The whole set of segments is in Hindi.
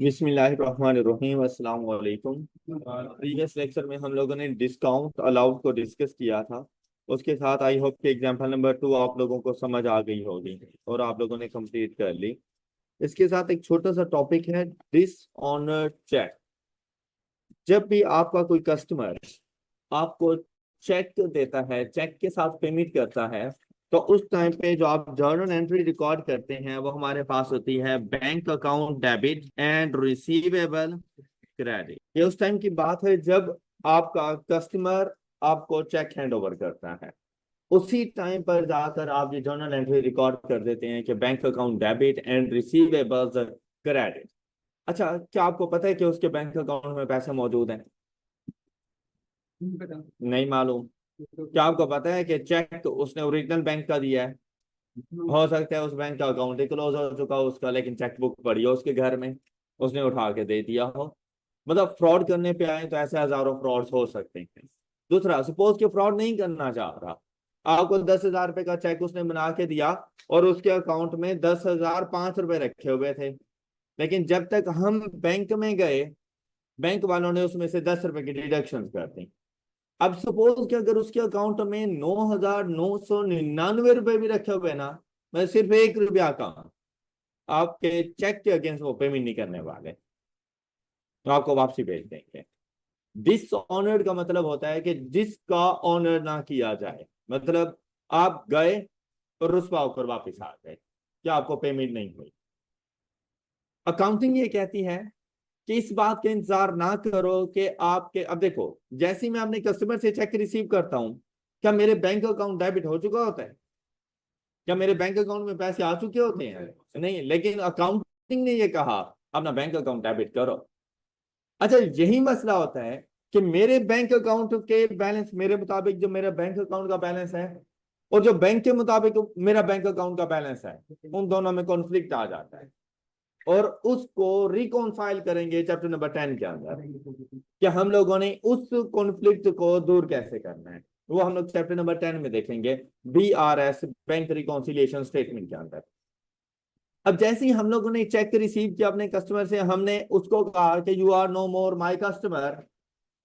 बिस्मिल्लाहिर्रहमानिर्रहीम अस्सलाम वालेकुम। प्रीवियस लेक्चर में हम लोगों ने डिस्काउंट अलाउड को डिस्कस किया था। उसके साथ आई होप कि एग्जांपल नंबर 2 आप लोगों को समझ आ गई होगी और आप लोगों ने कंप्लीट कर ली। इसके साथ एक छोटा सा टॉपिक है डिसऑनर चेक। जब भी आपका कोई कस्टमर आपको चेक देता है, चेक के साथ पेमेंट करता है, तो उस टाइम पे जो आप जर्नल एंट्री रिकॉर्ड करते हैं वो हमारे पास होती है bank account debit and receivable credit. ये उस टाइम की बात है जब आपका कस्टमर आपको चेक हैंड ओवर करता है। उसी टाइम पर जाकर आप ये जर्नल एंट्री रिकॉर्ड कर देते हैं कि bank account debit and receivables credit. अच्छा, क्या आपको पता है कि उसके बैंक अकाउंट में पैसे मौजूद हैं? नहीं मालूम। क्या आपको पता है कि चेक उसने ओरिजिनल बैंक का दिया है? हो सकता है उस बैंक का अकाउंट ही क्लोज हो चुका हो उसका, लेकिन चेक बुक पड़ी हो उसके घर में, उसने उठा के दे दिया हो। मतलब फ्रॉड करने पे आए तो ऐसे हजारों फ्रॉड्स हो सकते हैं। दूसरा, सपोज कि फ्रॉड नहीं करना चाह रहा, आपको 10,000 रुपए का चेक उसने बना के दिया और उसके अकाउंट में 10,005 रुपए रखे हुए थे, लेकिन जब तक हम बैंक में गए बैंक वालों ने उसमें से 10 रुपए की डिडक्शन कर दी। अब सपोज कि अगर उसके अकाउंट में 9,999 रुपए भी रखे हुए ना, मैं सिर्फ 1 रुपया का, आपके चेक के अगेंस्ट वो पेमेंट नहीं करने वाले, तो आपको वापसी भेज देंगे। डिसऑनर्ड का मतलब होता है कि जिसका ऑनर ना किया जाए, मतलब आप गए और रुस्वा होकर वापस आ गए, क्या आपको पेमेंट नहीं हुई। अकाउंटिंग ये कहती है कि इस बात का इंतजार ना करो कि आपके, अब देखो, जैसे ही मैं अपने कस्टमर से चेक रिसीव करता हूं, क्या मेरे बैंक अकाउंट डेबिट हो चुका होता है? क्या मेरे बैंक अकाउंट में पैसे आ चुके होते हैं? नहीं, लेकिन अकाउंटिंग ने ये कहा अपना बैंक अकाउंट डेबिट करो। अच्छा, यही मसला होता है कि मेरे बैंक अकाउंट के बैलेंस मेरे मुताबिक जो मेरा बैंक अकाउंट का बैलेंस है और जो बैंक के मुताबिक मेरा बैंक अकाउंट का बैलेंस है, उन दोनों में कॉन्फ्लिक्ट आ जाता है और उसको रिकॉन्साइल करेंगे चैप्टर नंबर 10 के अंदर कि हम लोगों ने उस कॉन्फ्लिक्ट को दूर कैसे करना है। वो हम लोग चैप्टर नंबर 10 में देखेंगे, BRS, बैंक रिकॉन्सिलिएशन स्टेटमेंट के अंदर। अब जैसे ही हम लोगों ने चेक रिसीव किया अपने कस्टमर से, हमने उसको कहा कि you are no more my customer,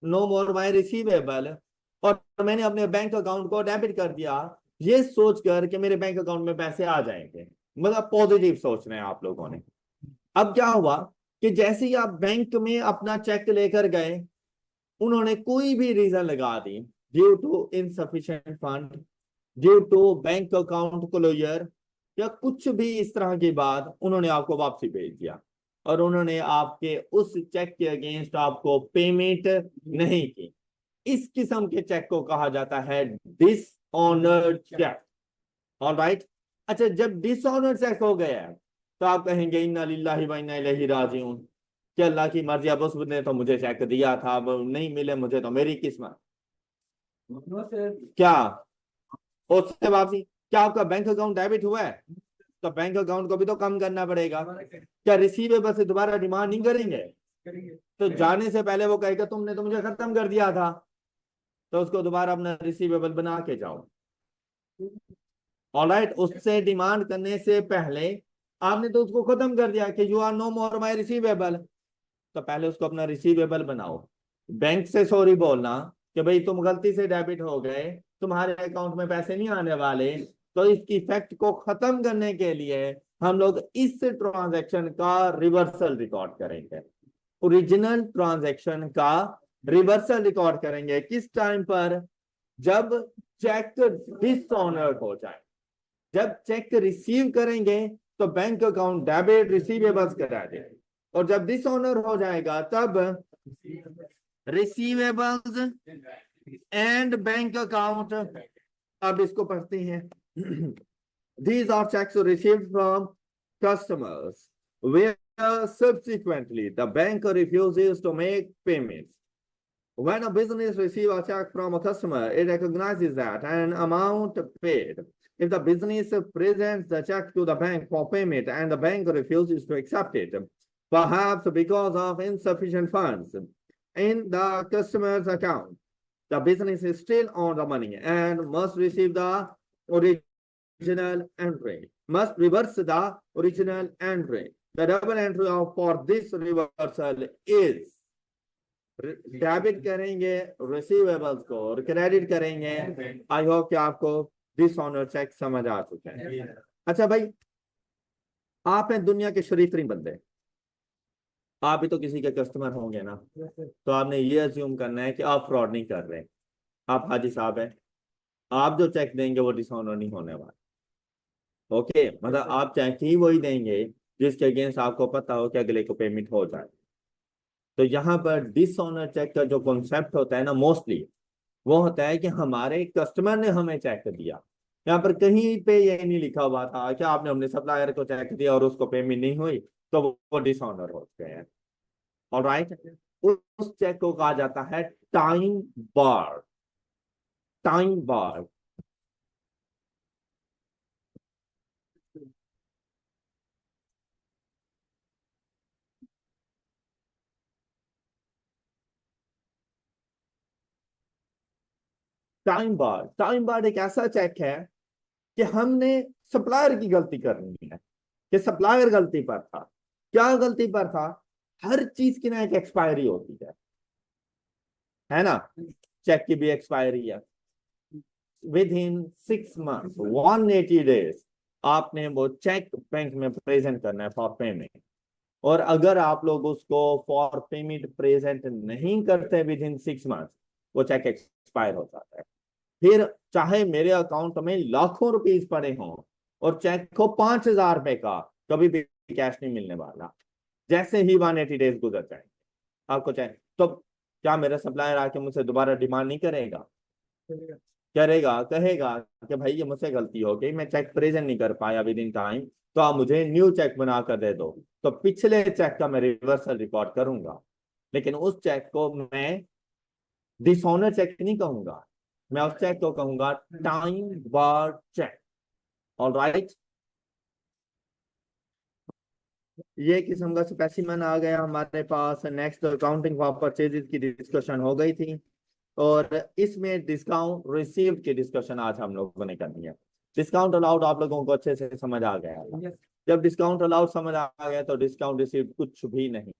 no more my receivable, और मैंने अपने बैंक अकाउंट को डेबिट कर दिया, ये सोचकर कि मेरे बैंक अकाउंट में पैसे आ जाएंगे। मतलब पॉजिटिव सोच रहे हैं आप लोगों ने। अब क्या हुआ कि जैसे ही आप बैंक में अपना चेक लेकर गए, उन्होंने कोई भी रीजन लगा दी, due to insufficient fund, due to bank account closure, या कुछ भी इस तरह की बात, उन्होंने आपको वापसी भेज दिया और उन्होंने आपके उस चेक के अगेंस्ट आपको पेमेंट नहीं की। इस किस्म के चेक को कहा जाता है डिसऑनर्ड चेक। ऑलराइट। अच्छा, जब डिसऑनर्ड चेक हो गया है तो आप कहेंगे इन्ना लिल्लाहि व इन्ना इलैहि राजिऊन, कि अल्लाह की मर्जी, अब उसने तो मुझे चेक दिया था, अब नहीं मिले मुझे तो मेरी किस्मत। क्या उससे वापसी, क्या आपका बैंक अकाउंट डेबिट हुआ है तो बैंक अकाउंट को भी तो कम करना पड़ेगा। क्या रिसीवेबल से दोबारा डिमांड नहीं करेंगे? तो जाने से पहले वो कहेगा तुमने तो मुझे खत्म कर दिया था, तो उसको दोबारा अपना रिसीवेबल बना के जाओ। ऑलराइट, उससे डिमांड करने से पहले आपने तो उसको खत्म कर दिया कि you are no more my receivable, तो पहले उसको अपना रिसीवेबल बनाओ। बैंक से सॉरी बोलना कि भाई तुम गलती से डेबिट हो गए, तुम्हारे अकाउंट में पैसे नहीं आने वाले, तो इस इफेक्ट को खत्म करने के लिए हम लोग इस ट्रांजैक्शन का रिवर्सल रिकॉर्ड करेंगे। ओरिजिनल ट्रांजैक्शन का रिवर्सल रिकॉर्ड करेंगे किस टाइम पर? जब चेक डिसऑनर्ड हो जाए। जब चेक रिसीव करेंगे तो बैंक अकाउंट डेबिट रिसीवेबल्स करा दे, और जब डिसऑनर हो जाएगा तब रिसीवेबल्स एंड बैंक अकाउंट। अब इसको पढ़ते हैं। These are checks received from customers where subsequently the bank refuses to make payments. When a business receives a check from a customer, it recognizes that an amount paid. If the business presents the check to the bank for payment and the bank refuses to accept it, perhaps because of insufficient funds in the customer's account, the business is still on the money and must receive the original entry, must reverse the original entry. The double entry of for this reversal is, debit करेंगे रिसीवेबल्स को और क्रेडिट करेंगे। आई होप कि आपको डिसऑनर चेक समझ आ चुके हैं। अच्छा भाई, आप हैं दुनिया के शरीफ तरीन बंदे, आप भी तो किसी के कस्टमर होंगे ना, तो आपने ये अज्यूम करना है कि आप फ्रॉड नहीं कर रहे। आप हाजी साहब हैं, आप जो चेक देंगे वो डिसऑनर नहीं होने वाला। ओके, मतलब आप चेक ही वही देंगे जिसके अगेंस्ट आपको पता हो कि अगले को पेमेंट हो जाए। तो यहाँ पर डिसऑनर चेक का जो कॉन्सेप्ट होता है ना, मोस्टली वो होता है कि हमारे कस्टमर ने हमें चेक दिया। यहाँ पर कहीं पे ये नहीं लिखा हुआ था कि आपने अपने सप्लायर को चेक दिया और उसको पेमेंट नहीं हुई तो वो डिसऑनर हो गए हैं। ऑलराइट, उस चेक को कहा जाता है टाइम बार। टाइम बार, टाइम बार एक ऐसा चेक है कि हमने सप्लायर की गलती करनी है, कि सप्लायर गलती पर था। क्या गलती पर था? हर चीज की ना एक एक्सपायरी होती है ना? चेक की भी एक्सपायरी है। विद इन 6 मंथ 180 डेज आपने वो चेक बैंक में प्रेजेंट करना है फॉर पेमेंट। और अगर आप लोग उसको फॉर पेमेंट प्रेजेंट नहीं करते विद इन 6 मंथ, वो चेक एक्सपायर हो जाता है। फिर चाहे मेरे अकाउंट में लाखों रुपीस पड़े हों और चेक को 5,000 रुपए का, कभी भी कैश नहीं मिलने वाला। जैसे ही 180 डेज गुजर जाए आपको चाहिए तो क्या मेरा सप्लायर आके मुझसे दोबारा डिमांड नहीं करेगा? करेगा, कहेगा कि भाई ये मुझसे गलती हो गई, मैं चेक प्रेजेंट नहीं कर पाया विद इन टाइम, तो आप मुझे न्यू चेक बना कर दे दो। तो पिछले चेक का मैं रिवर्सल रिकॉर्ड करूंगा, लेकिन उस चेक को मैं डिसऑनर चेक नहीं कहूंगा, मैं उस चेक को कहूंगा टाइम बार चेक। ऑल राइट, ये किस्म का स्पेसिमन आ गया हमारे पास। नेक्स्ट अकाउंटिंग फॉर परचेजेस की डिस्कशन हो गई थी और इसमें डिस्काउंट रिसीव की डिस्कशन आज हम लोगों ने करनी है। डिस्काउंट अलाउड आप लोगों को अच्छे से समझ आ गया है? जब डिस्काउंट अलाउड समझ आ गया तो डिस्काउंट रिसीव कुछ भी नहीं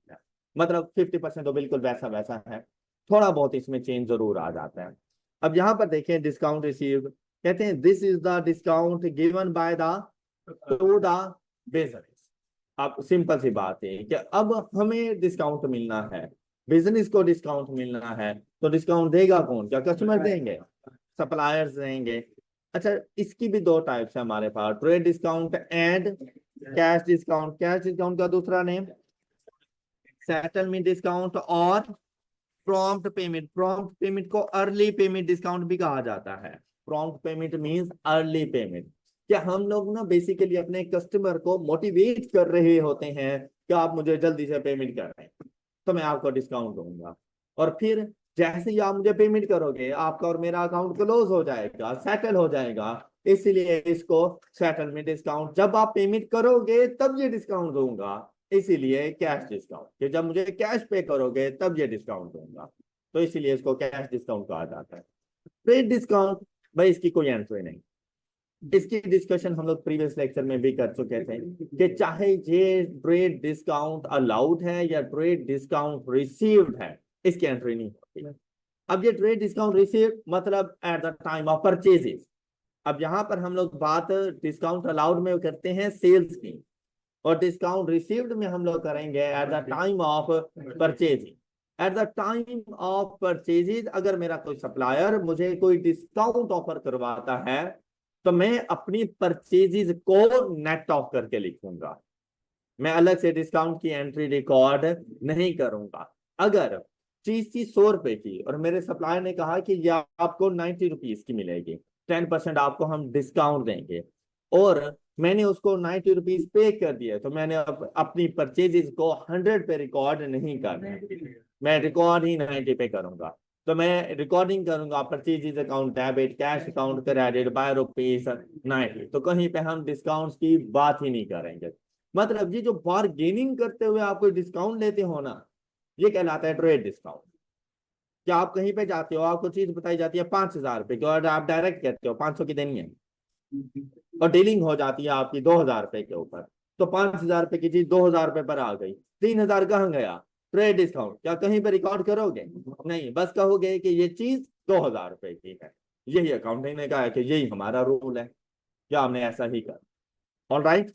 है। मतलब 50% तो बिल्कुल वैसा वैसा है, थोड़ा बहुत इसमें चेंज जरूर आ जाता है। अब यहाँ पर देखें डिस्काउंट रिसीव, कहते हैं this is the discount given by the two the business. अब सिंपल सी बात है कि अब हमें डिस्काउंट मिलना है, बिजनेस को डिस्काउंट मिलना है, तो डिस्काउंट देगा कौन? क्या कस्टमर देंगे? सप्लायर्स देंगे। अच्छा, इसकी भी दो टाइप्स है हमारे पास, trade discount and cash discount. Cash discount का दूसरा नेम सेटलमेंट डिस्काउंट और प्रॉम्प्ट पेमेंट। प्रॉम्प्ट पेमेंट को अर्ली पेमेंट डिस्काउंट भी कहा जाता है। Prompt payment means early payment. क्या हम लोग ना बेसिकली अपने कस्टमर को मोटिवेट कर रहे होते हैं कि आप मुझे जल्दी से पेमेंट कर रहे हैं तो मैं आपको डिस्काउंट दूंगा, और फिर जैसे ही आप मुझे पेमेंट करोगे आपका और मेरा अकाउंट क्लोज हो जाएगा, सेटल हो जाएगा। इसलिए इसको सेटलमेंट डिस्काउंट, जब आप पेमेंट करोगे तब ये डिस्काउंट दूंगा, इसीलिए कैश डिस्काउंट, कि जब मुझे कैश पे करोगे तब ये डिस्काउंट दूंगा, तो इसीलिए इसको कैश डिस्काउंट कहा जाता है। ट्रेड डिस्काउंट, भाई इसकी कोई आंसर नहीं। इसकी डिस्कशन हम लोग प्रीवियस लेक्चर में भी कर चुके थे कि चाहे ये ट्रेड डिस्काउंट अलाउड है या ट्रेड डिस्काउंट रिसीव्ड है, इसकी एंट्री नहीं होती। अब ये ट्रेड डिस्काउंट रिसीव्ड मतलब at the time of purchases. अब यहाँ पर हम लोग बात डिस्काउंट अलाउड में करते हैं सेल्स की, और डिस्काउंट रिसीव्ड में हम लोग करेंगे at the time of purchasing. At the time of purchasing अगर मेरा कोई सप्लायर मुझे कोई डिस्काउंट ऑफर करवाता है तो मैं अपनी परचेजेस को नेट ऑफ करके लिखूंगा, मैं अलग से डिस्काउंट की एंट्री रिकॉर्ड नहीं करूंगा। अगर चीज थी 100 रुपए की और मेरे सप्लायर ने कहा कि ये आपको 90 रुपीज की मिलेगी, 10% आपको हम डिस्काउंट देंगे, और मैंने उसको 90 रुपीज पे कर दिया, तो मैंने अपनी परचेजेस को 100 पे रिकॉर्ड नहीं करना, मैं रिकॉर्ड ही 90 पे करूंगा। तो मैं रिकॉर्डिंग करूंगा purchases account debit, cash account credit by rupees 90, तो कहीं पे हम डिस्काउंट की बात ही नहीं करेंगे। मतलब ये जो बार्गेनिंग करते हुए आप कोई डिस्काउंट लेते हो ना, ये कहलाता है ट्रेड डिस्काउंट। क्या आप कहीं पे जाते हो, आपको चीज बताई जाती है 5,000 रुपए की और आप डायरेक्ट कहते हो 500 की देनी है, और डीलिंग हो जाती है आपकी 2,000 रुपए के ऊपर, तो 5,000 रुपए की चीज 2,000 रुपए पर आ गई, 3,000 कहाँ गया? Trade discount. क्या कहीं पर रिकॉर्ड करोगे? नहीं, बस कहोगे कि ये चीज 2,000 रुपए की है। यही अकाउंटिंग ने कहा है कि यही हमारा रूल है, क्या हमने ऐसा ही कर। All right.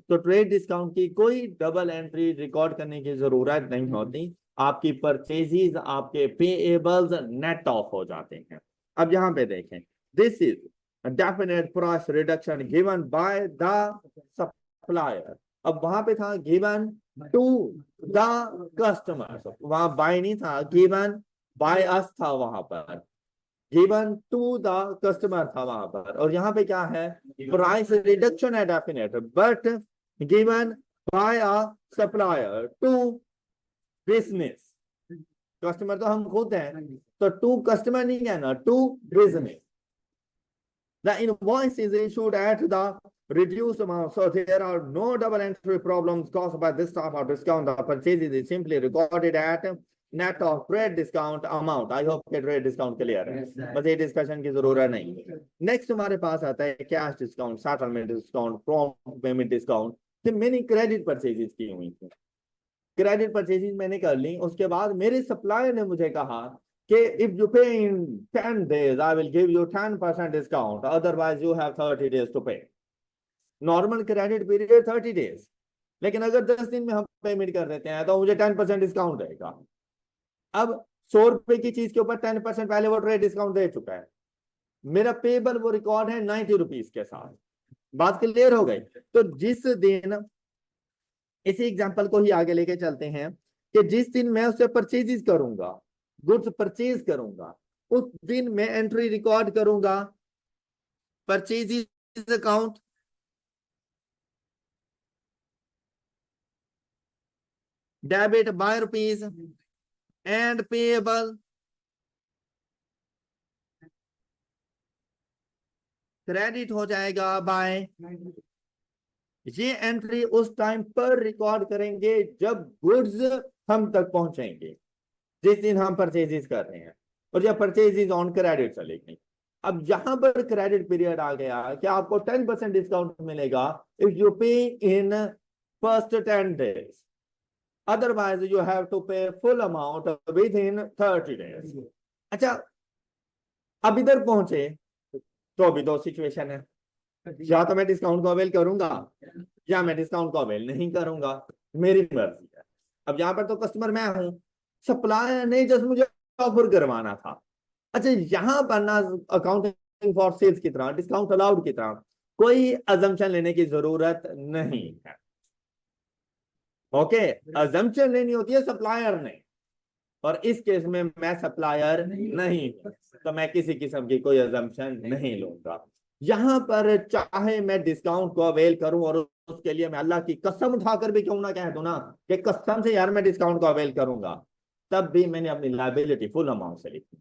तो ट्रेड डिस्काउंट की कोई डबल एंट्री रिकॉर्ड करने की जरूरत नहीं होती। आपकी परचेजेस, आपके पेएबल्स नेट ऑफ हो जाते हैं। अब यहां पे देखें, this is definite price reduction given by the supplier. अब वहां पे था गिवन टू द कस्टमर, वहां बाय नहीं था, गिवन बाय अस था वहां पर, गिवन टू द कस्टमर था वहां पर। और यहाँ पे क्या है? प्राइस रिडक्शन है definite, but given by a supplier to business. Customer तो हम खुद हैं, तो टू कस्टमर नहीं कहना, to business. The invoice is issued at the reduced amount, so there are no double entry problems caused by this type of discount. The purchase is simply recorded at net of trade discount amount. I hope कि trade discount clear है, बस ये डिस्कशन की जरूरत नहीं। नेक्स्ट हमारे पास आता है cash discount, settlement discount, prompt payment discount. तो मैंने क्रेडिट परचेजेस की हुई थी, क्रेडिट परचेजिंग मैंने कर ली। उसके बाद मेरे सप्लायर ने मुझे कहा कि if you pay in 10 days I will give you 10% discount, otherwise you have 30 days to pay. Normal credit period 30 days, लेकिन अगर 10 दिन में हम पेमेंट कर देते हैं तो मुझे 10% डिस्काउंट रहेगा। अब 100 रुपए की चीज के ऊपर 10% पहले वो ट्रेड डिस्काउंट दे चुका है, मेरा पेबल वो रिकॉर्ड है 90 रुपीज के साथ। बात क्लियर हो गई? तो जिस दिन, इसी एग्जांपल को ही आगे लेके चलते हैं, कि जिस दिन मैं उससे परचेज करूंगा, गुड्स परचेज करूंगा, उस दिन मैं एंट्री रिकॉर्ड करूंगा purchase account, debit by rupees and payable credit हो जाएगा बाय। ये एंट्री उस टाइम पर रिकॉर्ड करेंगे जब गुड्स हम तक पहुंचेंगे, जिस दिन हम परचेजेस कर रहे हैं, और जब परचेज ऑन क्रेडिट चलेगी। अब यहां पर क्रेडिट पीरियड आ गया कि आपको 10% डिस्काउंट मिलेगा if you pay in first 10 days, otherwise you have to pay full amount within 30 days। अच्छा, अब इधर पहुंचे तो अभी दो सिचुएशन है, या तो मैं डिस्काउंट को अवेल करूंगा या मैं डिस्काउंट को अवेल नहीं करूंगा, मेरी मर्जी है। अब यहाँ पर तो कस्टमर मैं हूं, सप्लायर ने जस्ट मुझे ऑफर करवाना था। अच्छा, यहाँ पर ना अकाउंटिंग फॉर सेल्स की तरह, डिस्काउंट अलाउड की तरह कोई अजम्पशन लेने की जरूरत नहीं है। ओके, अजम्पशन लेनी होती है सप्लायर ने, और इस केस में मैं सप्लायर नहीं हूं, तो मैं किसी किस्म की कोई अजम्पशन नहीं लूंगा। यहां पर चाहे मैं डिस्काउंट को अवेल करूं, और उसके लिए मैं अल्लाह की कसम उठाकर भी क्यों ना कह दूं ना कि कसम से यार मैं डिस्काउंट को अवेल करूंगा, तब भी मैंने अपनी लायबिलिटी फुल अमाउंट से लिखी।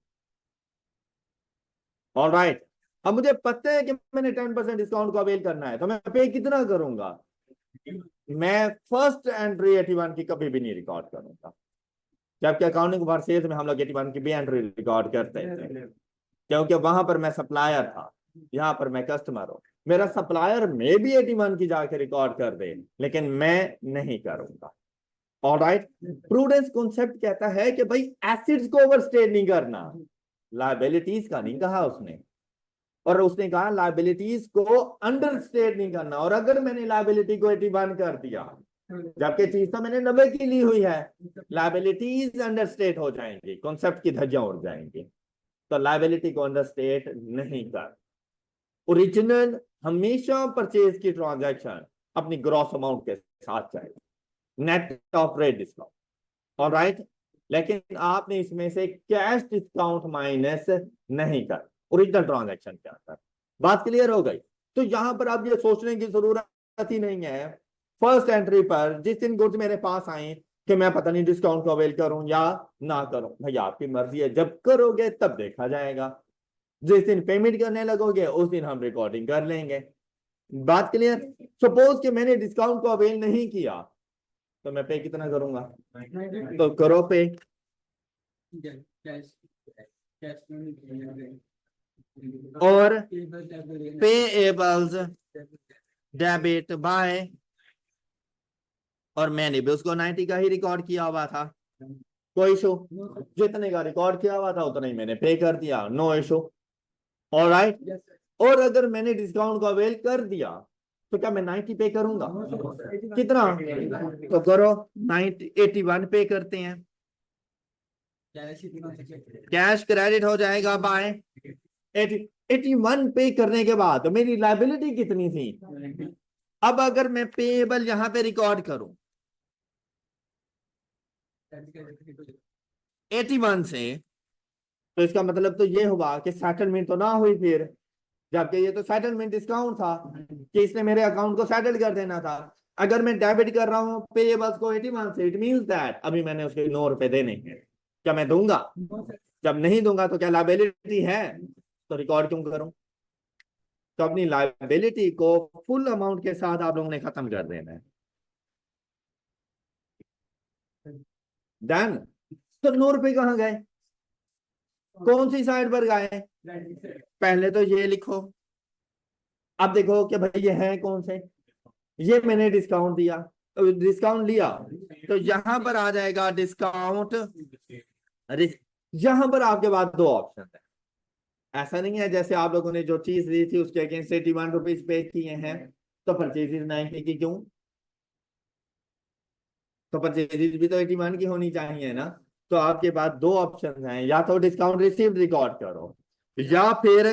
All right. अब मुझे पता है कि मैंने 10% डिस्काउंट को अवेल करना है, तो मैं पे कितना करूंगा? मैं फर्स्ट एंट्री 81 की कभी भी नहीं रिकॉर्ड करूंगा, जबकि अकाउंटिंग फॉर सेल्स में हम लोग 81 की भी एंट्री रिकॉर्ड करते हैं, क्योंकि वहां पर मैं सप्लायर था, यहाँ पर मैं कस्टमर हूं। मेरा सप्लायर में भी 81 की जाके रिकॉर्ड कर दे, लेकिन मैं नहीं करूंगा। ऑलराइट। प्रूडेंस कॉन्सेप्ट कहता है कि भाई एसिड्स को ओवरस्टेट नहीं करना, लायबिलिटीज का नहीं कहा उसने, और उसने कहा लायबिलिटीज को अंडरस्टेट नहीं करना। और अगर मैंने लायबिलिटी को 81 कर दिया, जबकि चीज तो मैंने 90 की ली हुई है, लायबिलिटीज अंडरस्टेट हो जाएंगी, कॉन्सेप्ट की धज्जियां उड़ जाएंगी। तो लायबिलिटी को अंडरस्टेट नहीं कर। ओरिजिनल हमेशा परचेज की ट्रांजैक्शन अपनी ग्रॉस अमाउंट के साथ चाहिए, net of trade discount. Alright. लेकिन आपने इसमें से कैश डिस्काउंट माइनस नहीं कर ओरिजिनल ट्रांजैक्शन के अंदर। बात क्लियर हो गई? तो यहां पर आप ये सोचने की जरूरत ही नहीं है फर्स्ट एंट्री पर, जिस दिन गुड्स मेरे पास आए, कि मैं पता नहीं डिस्काउंट को अवेल करूं या ना करूं। भाई आपकी मर्जी है, जब करोगे तब देखा जाएगा, जिस दिन पेमेंट करने लगोगे उस दिन हम रिकॉर्डिंग कर लेंगे। बात क्लियर? सपोज कि मैंने डिस्काउंट को अवेल नहीं किया, तो मैं पे कितना करूंगा? तो करो पे। और पेएबल्स डेबिट बाय और मैंने भी उसको 90 का ही रिकॉर्ड किया हुआ था, कोई इशू। जितने का रिकॉर्ड किया हुआ था उतना ही मैंने पे कर दिया, नो इशू। ऑलराइट। और अगर मैंने डिस्काउंट को अवेल कर दिया तो क्या मैं 90 पे करूंगा? कितना? तो करो 90, 81 पे करते हैं। कैश क्रेडिट हो जाएगा बाय 81 पे करने के बाद मेरी लाइबिलिटी कितनी थी? अब अगर मैं पेएबल यहां पे रिकॉर्ड करूं 81 से, तो इसका मतलब तो ये हुआ कि सेटलमेंट तो ना हुई फिर, जबकि ये तो सेटलमेंट डिस्काउंट था कि इसने मेरे अकाउंट को सेटल कर देना था। अगर मैं डेबिट कर रहा हूं पेएबल्स को 81 से, इट मींस दैट अभी मैंने उसके 9 रुपए देने हैं। क्या मैं दूंगा? जब नहीं दूंगा तो क्या लाइबिलिटी है? तो रिकॉर्ड क्यों करूं? तो अपनी लाइबिलिटी को फुल अमाउंट के साथ आप लोगों ने खत्म कर देना है। डन। तो 9 रुपए कहाँ गए? कौन सी साइड पर गए? पहले तो ये लिखो। अब देखो कि भाई ये है कौन से। ये मैंने डिस्काउंट दिया, डिस्काउंट लिया, तो यहां पर आ जाएगा डिस्काउंट। यहां पर आपके पास दो ऑप्शन है। ऐसा नहीं है जैसे आप लोगों ने जो चीज दी थी उसके अगेंस्ट 81 रुपीज पे किए हैं तो परचेजेज 90 की क्यों? तो परचेजेज भी तो 81 की होनी चाहिए ना। तो आपके पास दो ऑप्शन हैं, या तो डिस्काउंट रिसीव्ड रिकॉर्ड करो या फिर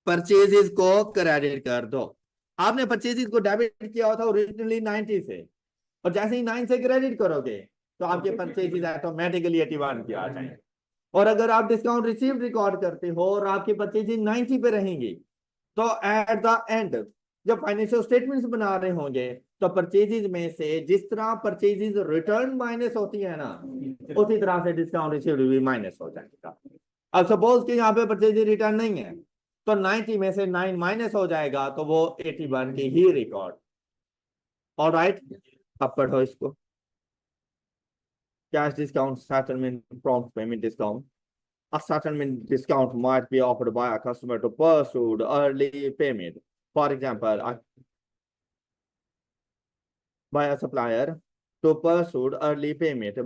परचेजेस को क्रेडिट कर दो। आपने परचेजेस को डेबिट किया था ओरिजिनली 90 से, और जैसे ही 9 से क्रेडिट करोगे तो आपके परचेजेस ऑटोमेटिकली 81 की आ जाएंगे। और अगर आप डिस्काउंट रिसीव्ड रिकॉर्ड करते हो और आपकी परचेजेस 90 पे रहेंगी, तो एट द एंड जब फाइनेंशियल स्टेटमेंट्स बना रहे होंगे तो परचेजेस में से जिस तरह परचेजेस रिटर्न माइनस होती है ना, उसी तरह से डिस्काउंट रिसीव्ड भी माइनस हो जाएगा। अब सपोज कि यहाँ पे परचेजेस रिटर्न नहीं है, तो 90 में से 9 माइनस हो जाएगा, तो वो 81 की ही रिकॉर्ड। ऑलराइट, अब पढ़ो इसको। Cash discount, settlement, prompt payment discount. A settlement discount might be offered by a customer to pursue the early payment. For example, by a supplier to pursue the early payment.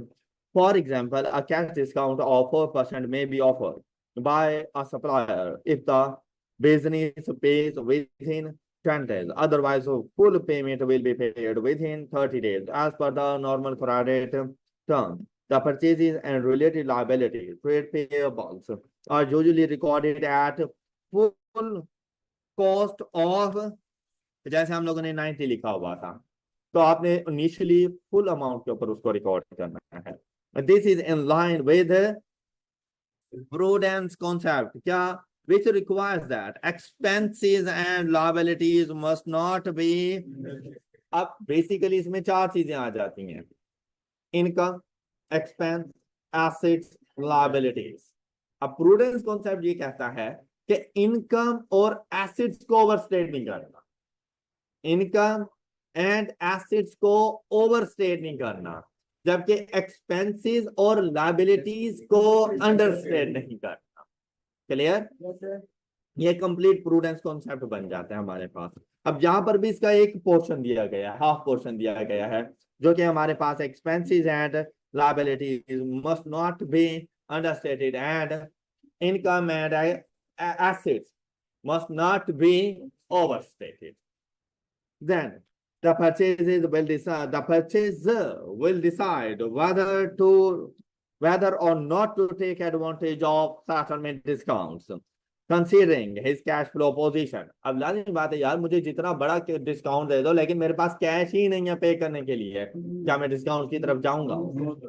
For example, a cash discount of 4% may be offered by a supplier if the business pays within 10 days. Otherwise, full payment will be paid within 30 days as per the normal credit term. The purchases and related liabilities, trade payables, are usually recorded at full cost of, जैसे हम लोगों ने 90 लिखा हुआ था, तो आपने इनिशियली फुल अमाउंट के ऊपर उसको रिकॉर्ड करना है। This is in line with prudence concept, क्या which requires that expenses and liabilities must not be। अब बेसिकली इसमें चार चीजें आ जाती हैं: इनकम, एक्सपेंस, एसेट्स, लायबिलिटीज। अब प्रूडेंस कॉन्सेप्ट ये कहता है कि इनकम और एसेट्स को ओवरस्टेट नहीं करना, इनकम एंड एसेट्स को ओवरस्टेट नहीं करना, जबकि एक्सपेंसेस और लायबिलिटीज को अंडरस्टेट नहीं करना। क्लियर? ये कंप्लीट प्रूडेंस कॉन्सेप्ट बन जाता है हमारे पास। अब यहां पर भी इसका एक पोर्शन दिया गया है, हाफ पोर्शन दिया गया है, जो कि हमारे पास expenses and liabilities must not be understated and income and assets must not be overstated. Then the purchaser will decide whether or not to take advantage of settlement discounts, considering his cash flow position। अब लाज़मी बात है यार, मुझे जितना बड़ा डिस्काउंट दे दो लेकिन मेरे पास कैश ही नहीं है पे करने के लिए, क्या मैं डिस्काउंट की तरफ जाऊंगा?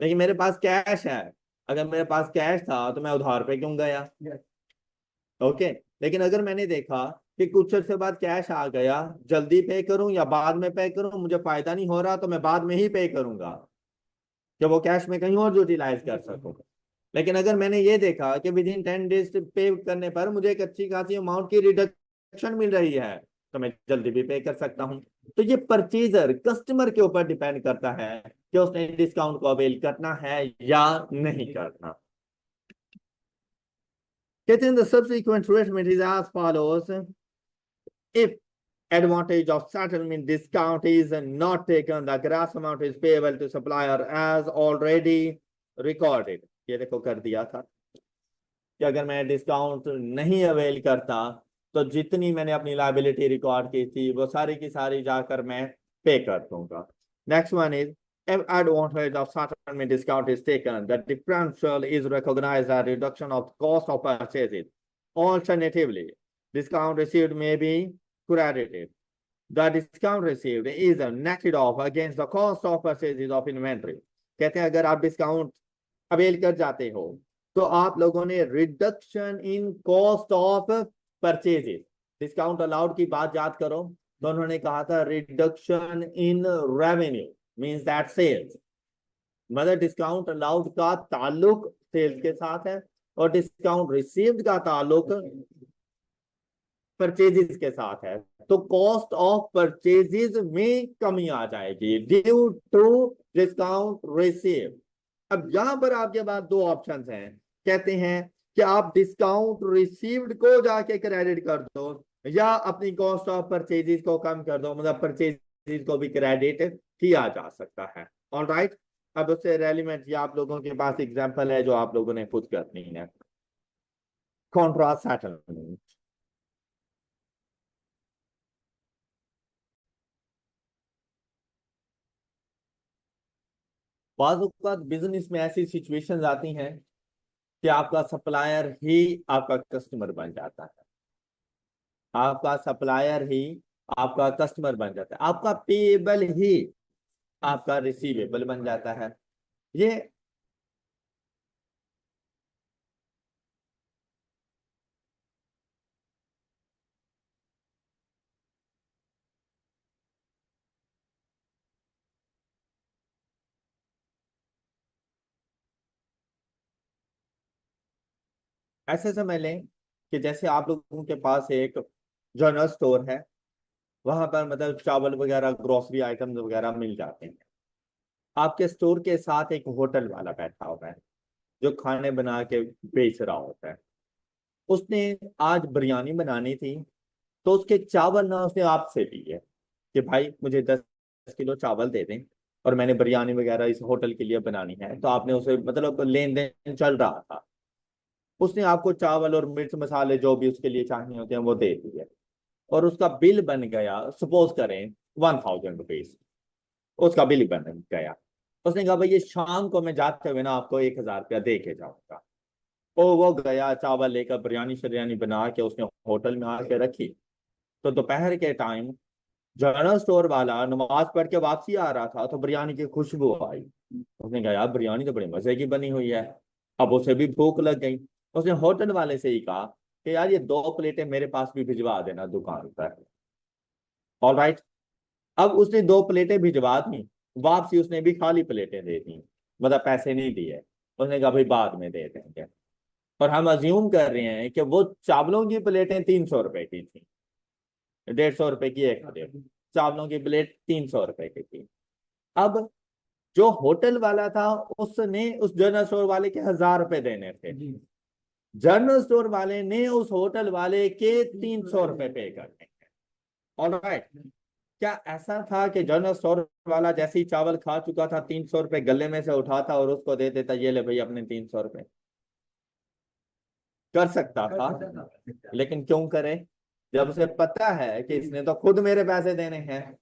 लेकिन मेरे पास कैश है। अगर मेरे पास कैश था तो मैं उधार पे क्यों गया? ओके। लेकिन अगर मैंने देखा कि कुछ अर्से बाद कैश आ गया, जल्दी पे करूं या बाद में पे करूं, मुझे फायदा नहीं हो रहा तो मैं बाद में ही पे करूंगा कि वो कैश में कहीं और यूटिलाइज कर सकूं। लेकिन अगर मैंने ये देखा कि विद इन 10 डेज पे करने पर मुझे एक अच्छी खासी अमाउंट की रिडक्शन मिल रही है, तो मैं जल्दी भी पे कर सकता हूं। तो ये परचेजर कस्टमर के ऊपर डिपेंड करता है कि उसने डिस्काउंट को अवेल करना है या नहीं करना। कहते हैं the subsequent treatment is as follows: if advantage of settlement discount is not taken. The gross amount is payable to supplier as already recorded. ये देखो कर दिया था कि अगर मैं डिस्काउंट नहीं अवेल करता तो जितनी मैंने अपनी लायबिलिटी रिकॉर्ड की थी वो सारी की सारी जाकर मैं पे कर दूंगा. Next one is if advantage of settlement discount is taken, the differential is recognized as reduction of cost of purchases. Alternatively, discount received may be credited. The discount received is netted off against the cost of purchases of inventory. कहते हैं अगर आप डिस्काउंट अवेल कर जाते हो तो आप लोगों ने reduction in cost of purchases, discount allowed की बात याद करो तो उन्होंने कहा था reduction in revenue means that sales. मतलब डिस्काउंट अलाउड का ताल्लुक सेल्स के साथ है और डिस्काउंट रिसीव्ड का ताल्लुक परचेजेस के साथ है. तो कॉस्ट ऑफ परचेजेस में कमी आ जाएगी ड्यू टू डिस्काउंट रिसीव. अब यहां पर आपके पास दो ऑप्शंस हैं. कहते हैं कि आप डिस्काउंट रिसीव्ड को जाके क्रेडिट कर दो या अपनी कॉस्ट ऑफ परचेजेस को कम कर दो, मतलब परचेजेस को भी क्रेडिट किया जा सकता है. ऑलराइट, अब उससे रेलिवेंट ये आप लोगों के पास एग्जांपल है जो आप लोगों ने खुद करनी है. Contrast settlement. बाज़ औक़ात बिजनेस में ऐसी सिचुएशंस आती हैं कि आपका सप्लायर ही आपका कस्टमर बन जाता है. आपका सप्लायर ही आपका कस्टमर बन जाता है. आपका पेएबल ही आपका रिसीवेबल बन जाता है. ये ऐसे समझ लें कि जैसे आप लोगों के पास एक जनरल स्टोर है, वहां पर मतलब चावल वगैरह ग्रोसरी आइटम्स वगैरह मिल जाते हैं. आपके स्टोर के साथ एक होटल वाला बैठा हुआ है जो खाने बना के बेच रहा होता है. उसने आज बिरयानी बनानी थी तो उसके चावल ना उसने आपसे लिए कि भाई मुझे 10 किलो चावल दे दें और मैंने बिरयानी वगैरह इस होटल के लिए बनानी है. तो आपने उसे मतलब लेन देन चल रहा था. उसने आपको चावल और मिर्च मसाले जो भी उसके लिए चाहिए होते हैं वो दे दिए और उसका बिल बन गया, सपोज करें 1000 रुपीज उसका बिल बन गया. उसने कहा भाई ये शाम को मैं जाते हुए ना आपको 1000 रुपया दे के जाऊंगा. वो गया चावल लेकर बिरयानी शरियानी बना के उसने होटल में आके रखी. तो दोपहर के टाइम जनरल स्टोर वाला नमाज पढ़ के वापसी आ रहा था तो बिरयानी की खुशबू आई. उसने कहा यार बिरयानी तो बड़े मजे की बनी हुई है. अब उसे भी भूख लग गई. उसने होटल वाले से ही कहा कि यार ये 2 प्लेटें मेरे पास भी भिजवा देना दुकान पर. ऑलराइट, अब उसने 2 प्लेटें भिजवा दी. वापसी उसने भी खाली प्लेटें दे दी, मतलब पैसे नहीं दिए. उसने कहा भाई बाद में दे देंगे. और हम अज्यूम कर रहे हैं कि वो चावलों की प्लेटें 300 रुपए की थी, 150 रुपए की एक प्लेट. चावलों की प्लेट 300 रुपए की थी. अब जो होटल वाला था उसने उस जनरल स्टोर वाले के 1000 रुपए देने थे. जनरल स्टोर वाले ने उस होटल वाले के 300 रुपए पे करने हैं. ऑलराइट, क्या ऐसा था कि जनरल स्टोर वाला जैसे ही चावल खा चुका था 300 रुपए गले में से उठाता और उसको दे देता ये ले भाई अपने 300 रुपए? कर सकता था, लेकिन क्यों करे जब उसे पता है कि इसने तो खुद मेरे पैसे देने हैं.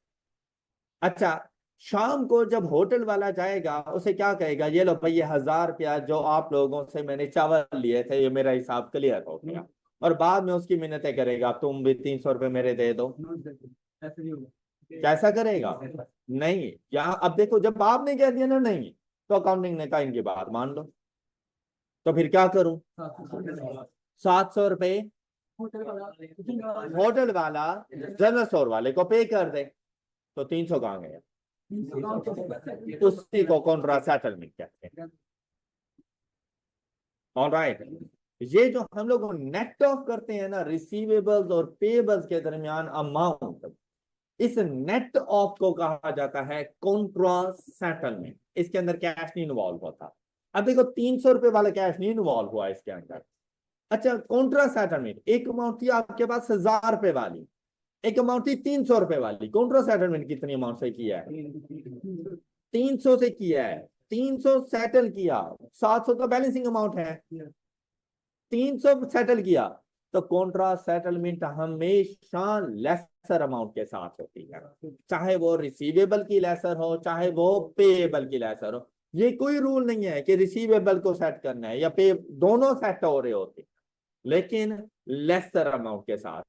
अच्छा, शाम को जब होटल वाला जाएगा उसे क्या कहेगा, ये लो भाई ये 1000 रुपया जो आप लोगों से मैंने चावल लिए थे ये मेरा हिसाब क्लियर हो गया. और बाद में उसकी मिन्नतें करेगा तुम भी 300 रुपए मेरे दे दो. कैसा करेगा? नहीं. यहाँ अब देखो जब आपने कह दिया ना नहीं तो अकाउंटिंग ने कहा इनकी बात मान लो. तो फिर क्या करूं? 700 रुपए होटल वाला जनरल स्टोर वाले को पे कर दे तो 300 कहाँ गया? उसी को कॉन्ट्रा सेटलमेंट कहते हैं. ऑलराइट, ये जो हम लोग नेट ऑफ करते हैं ना रिसीवेबल्स और पेबल्स के दरमियान अमाउंट, इस नेट ऑफ को कहा जाता है कॉन्ट्रा सेटलमेंट. इसके अंदर कैश नहीं इन्वॉल्व होता. अब देखो 300 रुपए वाला कैश नहीं इन्वॉल्व हुआ इसके अंदर. अच्छा, कॉन्ट्रा सेटलमेंट एक अमाउंट थी आपके पास 1000 रुपए वाली, एक अमाउंट थी 300 रुपए वाली, कॉन्ट्रा सेटलमेंट कितनी अमाउंट से किया है? 300 से किया है, 300 सेटल किया, 700 का बैलेंसिंग अमाउंट है, 300 सेटल किया, तो कॉन्ट्रा सेटलमेंट हमेशा लेसर अमाउंट के साथ होती है, चाहे वो रिसीवेबल की लेसर हो चाहे वो पेएबल की लेसर हो। ये कोई रूल नहीं है कि रिसीवेबल को सेट करना है या पे, दोनों सेट हो रहे होते, लेकिन लेसर अमाउंट के साथ।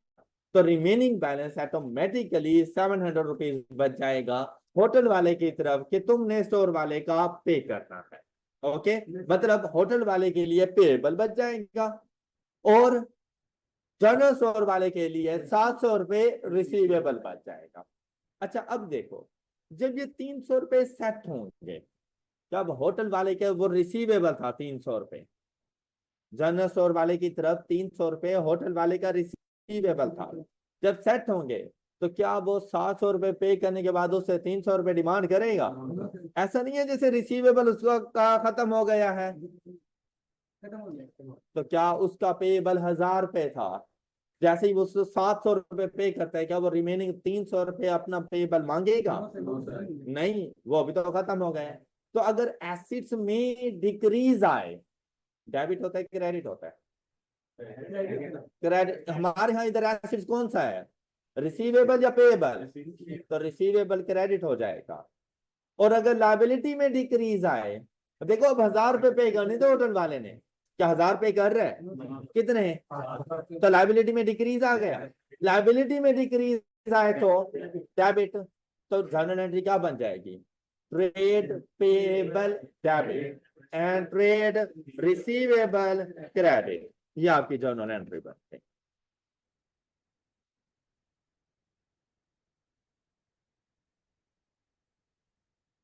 तो रिमेनिंग बैलेंस ऑटोमेटिकली 700 रुपीज बच जाएगा होटल वाले की तरफ कि तुमने स्टोर वाले का पे करना है। ओके, मतलब होटल वाले के लिए पेएबल बच जाएगा और जनरल स्टोर वाले के लिए 700 रुपये रिसीवेबल बच जाएगा। अच्छा, अब देखो, जब ये 300 रुपये सेट होंगे, जब होटल वाले के वो रिसीवेबल था 300 रुपये, जनरल स्टोर वाले की तरफ 300 रुपये होटल वाले का रिसीवेबल था, जब सेट होंगे तो क्या वो 700 रुपये पे करने के बाद उससे 300 रुपये डिमांड करेगा? ऐसा नहीं है जैसे रिसीवेबल उसका खत्म हो गया है, तो क्या उसका पेएबल 1000 रुपये था, जैसे ही वो 700 रुपये पे करता है क्या वो रिमेनिंग 300 रुपये अपना पेएबल मांगेगा? नहीं, वो अभी तो खत्म हो गया है। तो अगर एसेट्स में डिक्रीज आए, डेबिट होता है क्रेडिट होता है? क्रेडिट। हमारे यहाँ इधर एसेट्स कौन सा है, रिसीवेबल या पेएबल? तो रिसीवेबल क्रेडिट हो जाएगा। और अगर लायबिलिटी में डिक्रीज आए, देखो अब 1000 रुपये पे करने तो होटल वाले ने, क्या 1000 पे कर रहे हैं कितने, तो लायबिलिटी में डिक्रीज आ गया, लायबिलिटी में डिक्रीज आए तो डेबिट, तो जर्नल एंट्री क्या बन जाएगी? Trade payable debit and trade receivable credit, ये आपकी जर्नल एंट्री बनती है।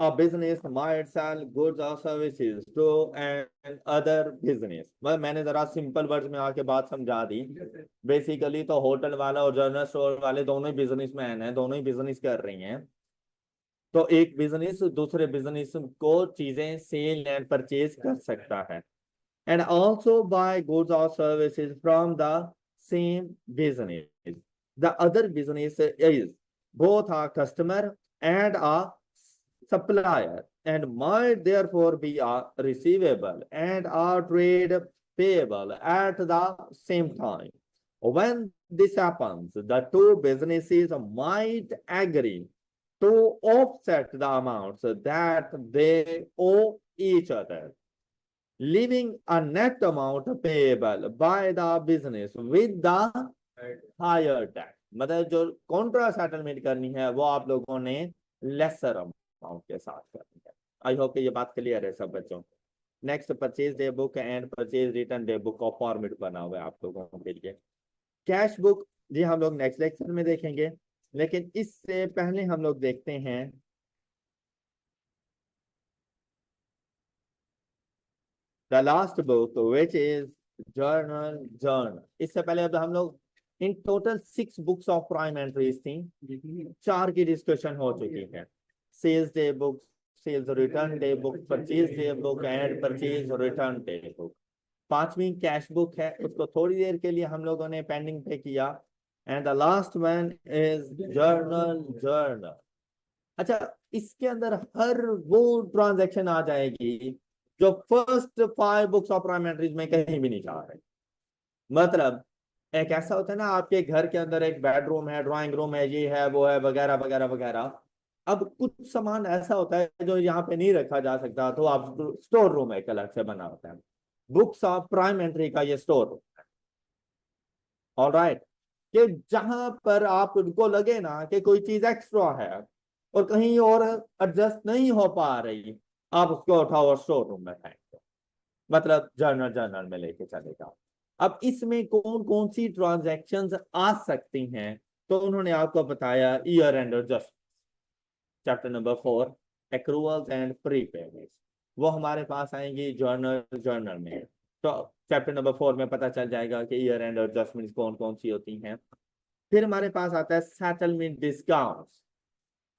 A business might sell goods or services to an other business। मैंने जरा सिंपल वर्ड में आके बात समझा दी। बेसिकली तो होटल वाला और जनरल स्टोर वाले दोनों ही बिजनेसमैन हैं, दोनों ही बिजनेस कर रही हैं। तो एक बिजनेस दूसरे बिजनेस को चीजें सेल एंड परचेज कर सकता है, एंड ऑल्सो बाय गुड्स और services from the same business. The other business is both a customer and a supplier and might therefore be a receivable and a trade payable at the same time. When this happens, the two businesses might agree to offset the amounts that they owe each other, leaving a net amount payable by the business with the higher tax। मतलब जो कॉन्ट्रा सेटलमेंट करनी है वो आप लोगों ने लेसर अमाउंट के साथ करनी है। आई होप कि ये बात क्लियर है सब बच्चों। Next, purchase day book and purchase return day book का फॉर्मेट बना हुआ है आप लोगों के लिए। कैश बुक जी हम लोग नेक्स्ट लेक्चर में देखेंगे, लेकिन इससे पहले हम लोग देखते हैं the last book which is journal. इससे पहले अब हम लोग in total 6 books of prime entries थी, 4 की डिस्कशन हो चुकी है। Sales day book, sales return day book, purchase day book and purchase return day book. 5वीं कैश बुक है, उसको थोड़ी देर के लिए हम लोगों ने पेंडिंग पे किया, and the last one is journal. अच्छा, इसके अंदर हर वो ट्रांजैक्शन आ जाएगी जो first 5 books of prime entries में कहीं भी नहीं जा रहे। मतलब एक ऐसा होता है ना, आपके घर के अंदर एक बेडरूम है, ड्राइंग रूम है, ये है वो है वगैरह वगैरह वगैरह। अब कुछ सामान ऐसा होता है जो यहाँ पे नहीं रखा जा सकता, तो आप स्टोर रूम एक अलग से बना होता है। बुक्स ऑफ प्राइम एंट्री का ये स्टोर रूम है। ऑलराइट, कि जहां पर आपको लगे ना कि कोई चीज एक्स्ट्रा है और कहीं और एडजस्ट नहीं हो पा रही, आप उसको उठाओ और स्टोर रूम में फेंक दो, मतलब जर्नल में लेके चले जाओ। अब इसमें कौन कौन सी ट्रांजैक्शंस आ सकती हैं, तो उन्होंने आपको बताया year end adjust, chapter number 4 accruals and prepayments, वो हमारे पास आएंगी जर्नल में। तो चैप्टर नंबर 4 में पता चल जाएगा कि ईयर एंड एडजस्टमेंट्स कौन कौन सी होती हैं। फिर हमारे पास आता है सेटलमेंट डिस्काउंट्स।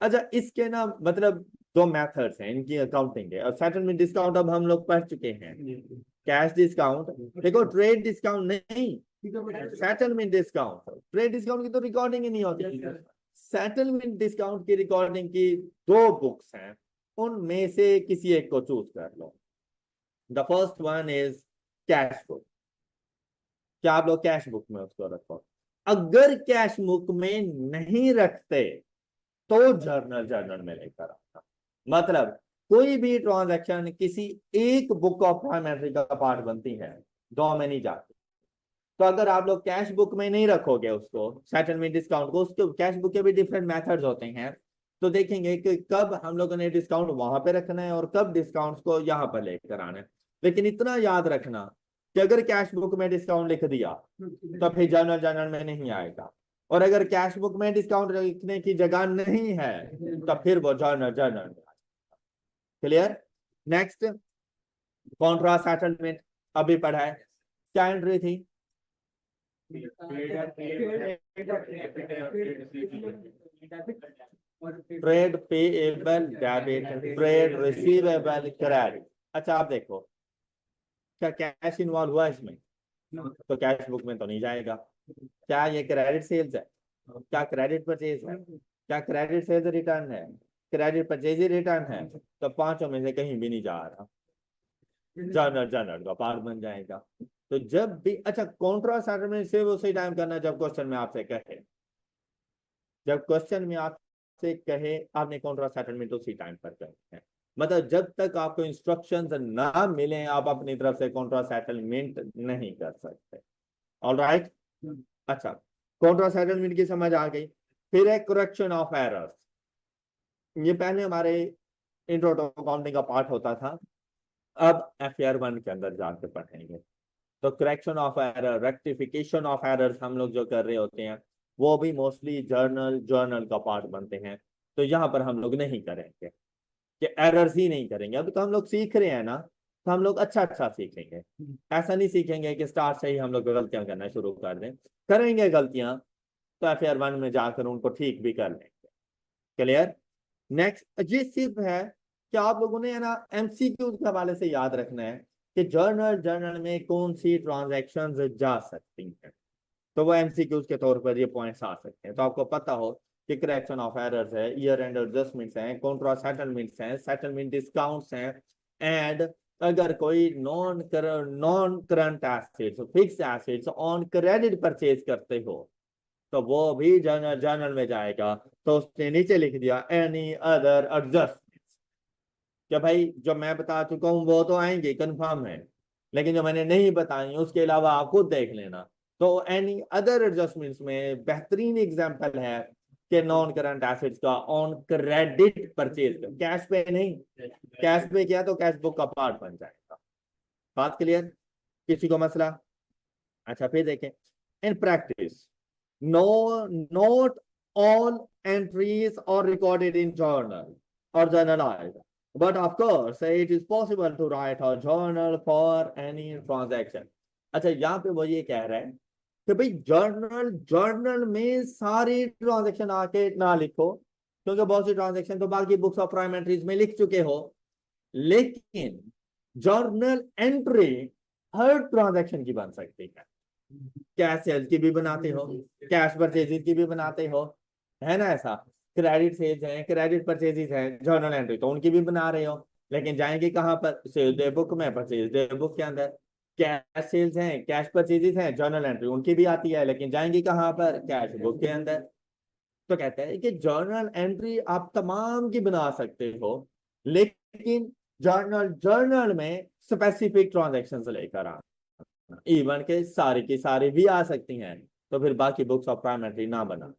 अच्छा, इसके ना मतलब 2 मेथड्स हैं इनकी अकाउंटिंग के, और सेटलमेंट डिस्काउंट अब हम लोग पढ़ चुके हैं। कैश डिस्काउंट, देखो ट्रेड डिस्काउंट नहीं, सेटलमेंट डिस्काउंट, ट्रेड डिस्काउंट की तो रिकॉर्डिंग ही नहीं होती। सेटलमेंट डिस्काउंट की रिकॉर्डिंग की दो बुक्स हैं, उनमें से किसी एक को चूज कर लो। The first one is cash book. क्या आप लोग कैश बुक में उसको रखो? अगर कैश बुक में नहीं रखते तो जर्नल जर्नल में लेकर आना। मतलब कोई भी ट्रांजैक्शन किसी एक बुक ऑफ प्राइम एंट्री का पार्ट बनती है, दो में नहीं जाती। तो अगर आप लोग कैश बुक में नहीं रखोगे उसको, सेटलमेंट डिस्काउंट को, उसके कैश बुक के भी डिफरेंट मेथड्स होते हैं, तो देखेंगे कि कब हम लोगों ने डिस्काउंट वहां पे रखना है और कब डिस्काउंट को यहाँ पर लेकर आना है। लेकिन इतना याद रखना कि अगर कैश बुक में डिस्काउंट लिख दिया तो फिर जर्नल जर्नल में नहीं आएगा, और अगर कैश बुक में डिस्काउंट लिखने की जगह नहीं है तो फिर वो जर्नल जर्नल में आएगा। क्लियर? नेक्स्ट, कॉन्ट्रा सेटलमेंट अभी पढ़ा है, क्या एंट्री थी? Trade payable debit, trade receivable credit. अच्छा आप देखो, क्या कैश इन्वॉल्व हुआ इसमें? तो कैश बुक में तो नहीं जाएगा। क्या ये क्रेडिट सेल्स है? क्या क्रेडिट परचेज है? क्या क्रेडिट सेल्स रिटर्न है? क्रेडिट परचेज रिटर्न है? तो पांचों में से कहीं भी नहीं जा रहा, जर्नल जर्नल का पार्ट बन जाएगा। तो जब भी, अच्छा कॉन्ट्रा सेटलमेंट सिर्फ उसी टाइम करना जब क्वेश्चन में आपसे कहे, जब क्वेश्चन में आपसे कहे आपने कॉन्ट्रा सेटलमेंट उसी टाइम पर करना है। मतलब जब तक आपको इंस्ट्रक्शंस ना मिले आप अपनी तरफ से कॉन्ट्रा सेटलमेंट नहीं कर सकते। ऑलराइट, अच्छा कॉन्ट्रा सेटलमेंट की समझ आ गई। फिर है करेक्शन ऑफ एरर्स। ये पहले हमारे इंट्रो टू अकाउंटिंग का पार्ट होता था, अब FR 1 के अंदर जाकर पढ़ेंगे। तो correction of error, rectification of errors हम लोग जो कर रहे होते हैं वो भी मोस्टली जर्नल का पार्ट बनते हैं। तो यहाँ पर हम लोग नहीं करेंगे कि एरर्स ही नहीं करेंगे। अब तो हम लोग सीख रहे हैं ना, तो हम लोग अच्छा अच्छा सीखेंगे। ऐसा नहीं सीखेंगे कि स्टार्ट से ही हम लोग गलतियां करना शुरू कर दें। करेंगे गलतियां तो FR 1 में जाकर उनको ठीक भी कर लेंगे। क्लियर? नेक्स्ट, ये सिर्फ है कि आप लोगों ने है ना MCQ के हवाले से याद रखना है कि जर्नल में कौन सी ट्रांजैक्शंस जा सकती हैं। तो वो MCQs के तौर पर ये पॉइंट्स आ सकते हैं। तो आपको पता हो कि करेक्शन ऑफ एरर्स है, ईयर एंड एडजस्टमेंट्स हैं, कॉन्ट्रा सेटलमेंट्स हैं, सेटलमेंट डिस्काउंट्स हैं, एंड अगर कोई non current assets, fix assets on credit purchase करते हो तो वो भी जर्नल में जाएगा। तो उसने नीचे लिख दिया एनी अदर एडजस्टमेंट्स। क्या भाई जो मैं बता चुका हूं वो तो आएंगे कंफर्म है, लेकिन जो मैंने नहीं बताई उसके अलावा आप खुद देख लेना। तो एनी अदर एडजस्टमेंट्स में बेहतरीन एग्जांपल है कि नॉन करंट एसेट्स का ऑन क्रेडिट परचेज, कैश पे नहीं, कैश पे किया तो कैश बुक का पार्ट बन जाएगा। बात क्लियर? किसी को मसला? अच्छा फिर देखें, in practice no not all entries are recorded in journal or journalized, but of course it is possible to write a journal for any transaction। अच्छा यहाँ पे वो ये कह रहा है कि भाई जर्नल में सारी ट्रांजेक्शन आके ना लिखो, क्योंकि बहुत सी ट्रांजेक्शन तो बाकी बुक्स ऑफ प्राइम एंट्रीज में लिख चुके हो, लेकिन जर्नल एंट्री हर ट्रांजेक्शन की बन सकती है। कैश सेल्स की भी बनाते हो, कैश परचेजेस की भी बनाते हो, है ना ऐसा? क्रेडिट सेल्स हैं, क्रेडिट परचेजेस हैं, जर्नल एंट्री तो उनकी भी बना रहे हो, लेकिन जाएंगे कहाँ पर? सेल्स डे बुक में, परचेज डे बुक के अंदर। कैश सेल्स हैं, कैश परचेजेस हैं, जर्नल एंट्री उनकी भी आती है, लेकिन जाएंगे कहाँ पर? कैश बुक के अंदर। तो कहते हैं कि जर्नल एंट्री आप तमाम की बना सकते हो, लेकिन जर्नल में स्पेसिफिक ट्रांजेक्शन लेकर आ, इवन के सारी की सारी भी आ सकती हैं, तो फिर बाकी बुक्स ऑफ प्राइम एंट्री ना बना।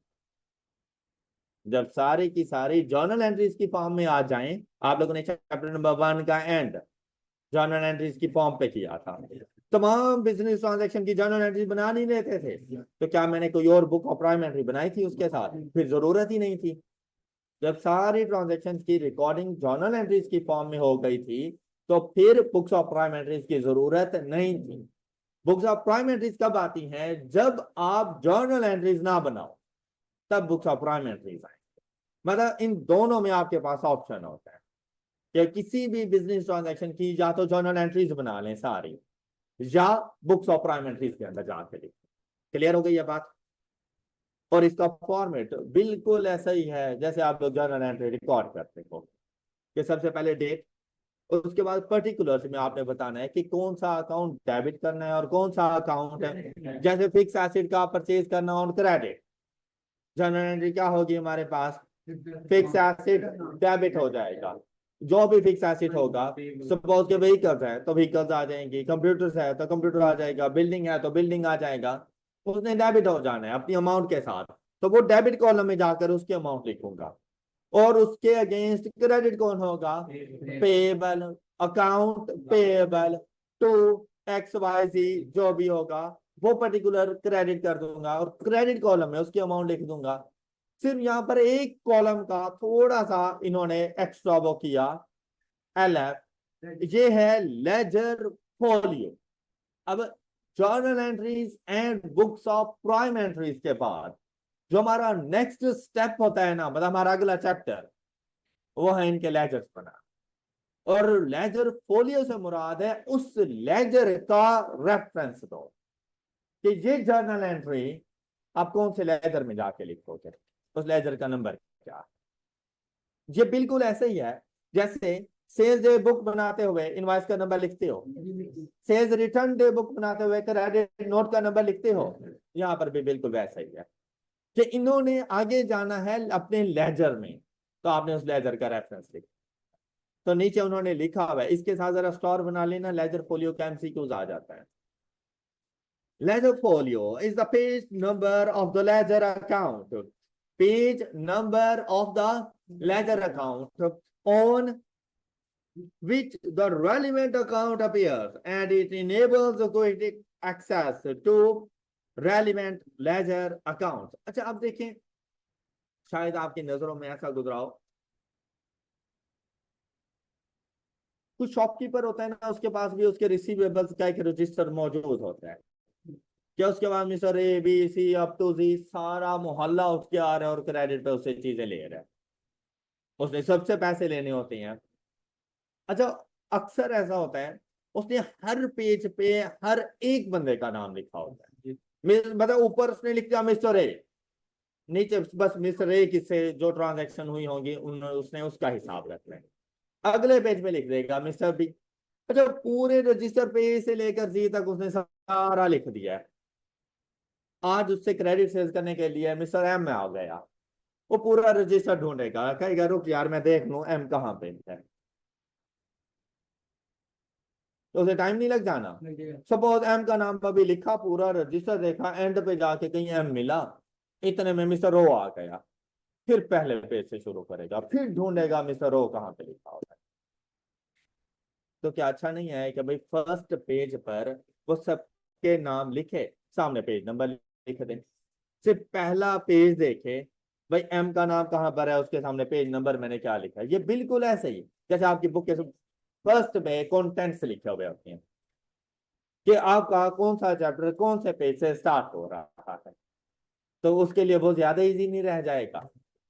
जब सारी की सारी जर्नल एंट्रीज की फॉर्म में आ जाएं, आप लोगों ने चैप्टर नंबर 1 का एंड जर्नल एंट्रीज की फॉर्म पे किया था, तमाम बिजनेस ट्रांजैक्शन की जर्नल एंट्रीज बना नहीं लेते थे, तो क्या मैंने कोई और बुक ऑफ प्राइम एंट्री बनाई थी उसके साथ? फिर जरूरत ही नहीं थी। जब सारी ट्रांजैक्शन की रिकॉर्डिंग जर्नल एंट्रीज की फॉर्म में हो गई थी तो फिर बुक्स ऑफ प्राइम एंट्रीज की जरूरत नहीं थी। बुक्स ऑफ प्राइम एंट्रीज कब आती हैं? जब आप जर्नल एंट्रीज ना बनाओ, तब बुक्स ऑफ प्राइम एंट्रीज आए। मतलब इन दोनों में आपके पास ऑप्शन होता है कि किसी भी बिजनेस ट्रांजैक्शन की या तो जर्नल एंट्रीज बना लें सारी, या बुक्स ऑफ प्राइम एंट्रीज के अंदर जाके लिखें। क्लियर हो गई ये बात? और इसका फॉर्मेट बिल्कुल ऐसा ही है जैसे आप लोग जर्नल एंट्री रिकॉर्ड करते हो, कि सबसे पहले डेट, उसके बाद पर्टिकुलर्स में आपने बताना है कि कौन सा अकाउंट डेबिट करना है और कौन सा अकाउंट है। जैसे फिक्स एसिड का परचेज करना ऑन क्रेडिट, जनरल एंट्री क्या होगी हमारे पास, फिक्स एसिड डेबिट हो जाएगा। जो भी फिक्स एसिड होगा, सपोज के व्हीकल्स है तो व्हीकल्स आ जाएंगी, कंप्यूटर्स है तो कंप्यूटर आ जाएगा, बिल्डिंग है तो बिल्डिंग आ जाएगा, उसने डेबिट हो जाना है अपनी अमाउंट के साथ। तो वो डेबिट कॉलम में जाकर उसकी अमाउंट लिखूंगा, और उसके अगेंस्ट क्रेडिट कौन होगा, payable, account payable to x y z, जो भी होगा वो पर्टिकुलर क्रेडिट कर दूंगा और क्रेडिट कॉलम में उसकी अमाउंट लिख दूंगा। सिर्फ यहाँ पर एक कॉलम का थोड़ा सा इन्होंने एक्स्ट्रा वो किया, एलएफ, ये है लेजर फोलियो। अब journal entries and books of prime entries के बाद जो हमारा नेक्स्ट स्टेप होता है ना, मतलब हमारा अगला चैप्टर, वो है इनके लेजर्स बना। और लेजर फोलियो से मुराद है उस लेजर का रेफरेंस दो, कि ये जर्नल एंट्री आप कौन से लेजर में जाके लिखोगे, उस लेजर का नंबर क्या है। ये बिल्कुल ऐसे ही है जैसे सेल्स डे बुक बनाते हुए इनवॉइस का नंबर लिखते हो, सेल्स रिटर्न डे बुक बनाते हुए क्रेडिट नोट का नंबर लिखते हो, यहां पर भी बिल्कुल वैसा ही है कि इन्होंने आगे जाना है अपने लेजर में, तो आपने उस लेजर का रेफरेंस लिखा। तो नीचे उन्होंने लिखा हुआ है, इसके साथ जरा स्टार बना लेना, लेजर फोलियो का एमसीक्यूज आ जाता है। Ledger folio is the page number of the ledger account, page number of the ledger account on which the relevant account appears, and it enables the quick access to relevant ledger accounts। अच्छा अब देखें, शायद आपकी नजरों में ऐसा गुजरा हो, कुछ शॉपकीपर होता है ना, उसके पास भी उसके रिसीवेबल्स का एक रजिस्टर मौजूद होता है, क्या उसके बाद mister a b c up to z सारा मोहल्ला उसके आ रहा है और क्रेडिट पे उससे चीजें ले रहा है, उसने सबसे पैसे लेने होते हैं। अच्छा, अक्सर ऐसा होता है उसने हर पेज पे हर एक बंदे का नाम लिखा होता है, मतलब ऊपर उसने लिख दिया मिस्टर ए, नीचे बस मिस्टर ए किससे जो ट्रांजैक्शन हुई होगी उसने उसका हिसाब रखना है, अगले पेज में लिख देगा मिस्टर बी। अच्छा, पूरे रजिस्टर पे ए से लेकर जी तक उसने सारा लिख दिया है। आज उससे क्रेडिट सेल्स करने के लिए मिस्टर एम में आ गया, वो पूरा रजिस्टर ढूंढेगा, कहेगा रुक यार मैं देख लूं एम कहाँ पे है, तो उसे टाइम नहीं लग जाना। सपोज एम का नाम अभी लिखा, पूरा रजिस्टर देखा, एंड पे जाके कहीं एम मिला, इतने में मिस्टर ओ आ गया, फिर पहले पेज से शुरू करेगा, फिर ढूंढेगा मिस्टर ओ कहाँ पे लिखा होता है। तो क्या अच्छा नहीं है कि भाई फर्स्ट पेज पर वो सबके नाम लिखे, सामने पेज नंबर लिख दे, सिर्फ पहला पेज देखे भाई एम का नाम कहाँ पर है, उसके सामने पेज नंबर मैंने क्या लिखा है। ये बिल्कुल ऐसे ही जैसे आपकी बुक के फर्स्ट में कंटेंट्स लिखे हुए होते हैं कि आपका कौन सा चैप्टर कौन से पेज से स्टार्ट हो रहा है, तो उसके लिए वो ज्यादा इजी नहीं रह जाएगा,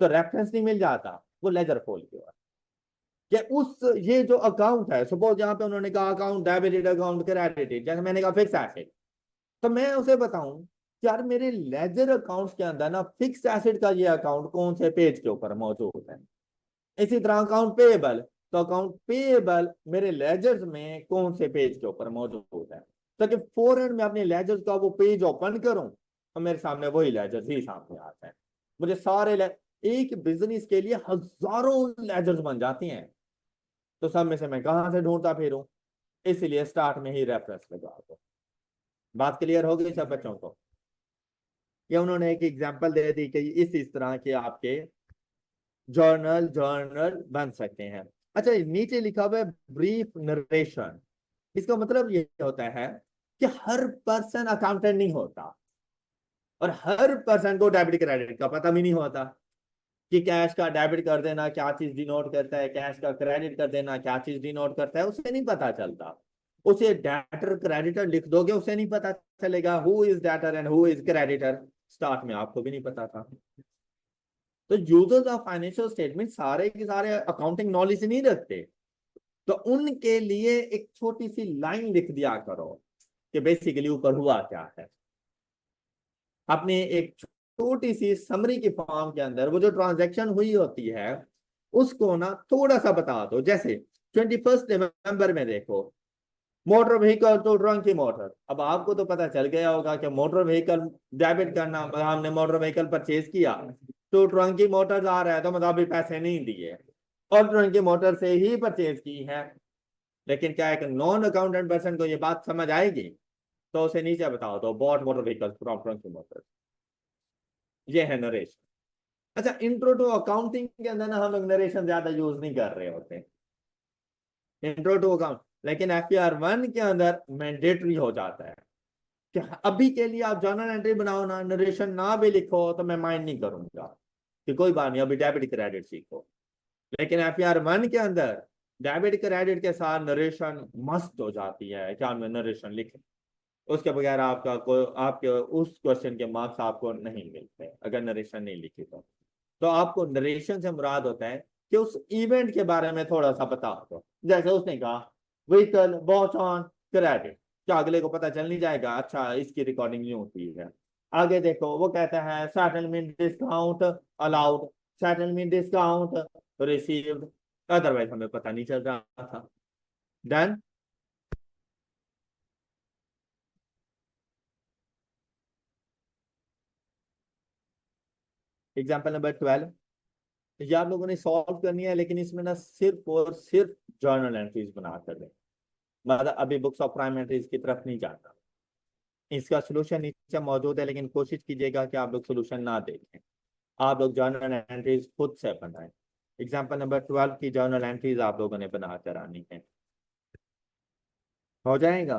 तो रेफरेंस नहीं मिल जाता, वो लेजर फोलियो है कि उस ये जो अकाउंट है, सपोज यहाँ पे उन्होंने कहा अकाउंट डेबिटेड अकाउंट क्रेडिटेड, जैसे मैंने कहा फिक्स एसेट, तो मैं उसे बताऊं कि यार मेरे लेजर अकाउंट्स के अंदर ना फिक्स एसेट का ये अकाउंट कौन से पेज के ऊपर मौजूद है। इसी तरह अकाउंट पेएबल, तो अकाउंट पेएबल मेरे लेजर्स में कौन से पेज के ऊपर मौजूद है, ताकि फौरन मैं अपने लेजर्स का वो पेज ओपन करूं और मेरे सामने वही लेजर्स ही सामने आते हैं। मुझे एक बिजनेस के लिए हजारों लेजर्स बन जाती हैं, तो सब में से मैं कहां से ढूंढता फिरूं, इसलिए स्टार्ट में ही रेफरेंस लगा दो। बात क्लियर हो गई सब बच्चों को? ये उन्होंने एक एग्जांपल दे दी कि इस तरह के आपके जर्नल जर्नल बन सकते हैं। अच्छा, नीचे लिखा हुआ है ब्रीफ नरेशन, इसका मतलब ये होता है कि हर पर्सन अकाउंटेंट नहीं होता और हर पर्सन को डेबिट क्रेडिट का पता भी नहीं होता कि कैश का डेबिट कर देना क्या चीज डिनोट करता है, कैश का क्रेडिट कर देना क्या चीज डिनोट करता है, उसे नहीं पता चलता। उसे डेटर क्रेडिटर लिख दोगे, उसे नहीं पता चलेगा who is debtor and who is creditor, start में आपको भी नहीं पता था। तो यूजर्स ऑफ फाइनेंशियल स्टेटमेंट सारे के सारे अकाउंटिंग नॉलेज नहीं रखते, तो उनके लिए एक छोटी सी लाइन लिख दिया करो कि बेसिकली ऊपर हुआ क्या है। अपनी एक छोटी सी समरी की फॉर्म के अंदर वो जो ट्रांजैक्शन हुई होती है उसको ना थोड़ा सा बता दो। जैसे 21 नवंबर में देखो, मोटर व्हीकल तो ट्रंक की मोटर। अब आपको तो पता चल गया होगा कि मोटर व्हीकल डेबिट करना, हमने मोटर व्हीकल परचेज किया तो ट्रंक की मोटर आ रहा है तो मतलब अभी पैसे नहीं दिए और ट्रंक की मोटर से ही परचेज की है। लेकिन क्या एक नॉन अकाउंटेंट पर्सन को ये बात समझ आएगी? तो उसे नीचे बताओ तो bought motor vehicle from trunk की मोटर, ये है नरेशन। अच्छा, इंट्रो टू अकाउंटिंग के अंदर ना हम लोग नरेशन ज्यादा यूज नहीं कर रहे होते, इंट्रो टू अकाउंट। लेकिन FER1 के अंदर मैंडेटरी हो जाता है कि अभी के लिए आप जर्नल एंट्री बनाओ ना, नरेशन ना भी लिखो तो मैं माइंड नहीं करूंगा कि कोई बात नहीं अभी डेबिट क्रेडिट सीखो। लेकिन FER1 के अंदर डेबिट क्रेडिट के साथ नरेशन मस्त हो जाती है, क्या मैं नरेशन लिखे, उसके बगैर आपका कोई आपके उस क्वेश्चन के मार्क्स आपको नहीं मिलते अगर नरेशन नहीं लिखी तो आपको नरेशन से मुराद होता है कि उस इवेंट के बारे में थोड़ा सा बता दो। जैसे उसने कहा व्हीकल बॉट ऑन क्रेडिट, क्या अगले को पता चल नहीं जाएगा अच्छा इसकी रिकॉर्डिंग यूं होती है। आगे देखो वो कहता है settlement discount allowed, settlement discount received, otherwise हमें पता नहीं चल रहा था। डन। एग्जाम्पल नंबर 12, ये आप लोगों ने सॉल्व करनी है लेकिन इसमें ना सिर्फ और सिर्फ जर्नल एंट्रीज बना कर दें, मतलब अभी बुक्स ऑफ प्राइम एंट्रीज की तरफ नहीं जाता। इसका सोल्यूशन नीचे मौजूद है लेकिन कोशिश कीजिएगा कि आप लोग सोल्यूशन ना देखें, आप लोग जर्नल एंट्रीज खुद से बनाएं। एग्जाम्पल नंबर 12 की जर्नल एंट्रीज आप लोगों ने बना कर आनी है। हो जाएगा?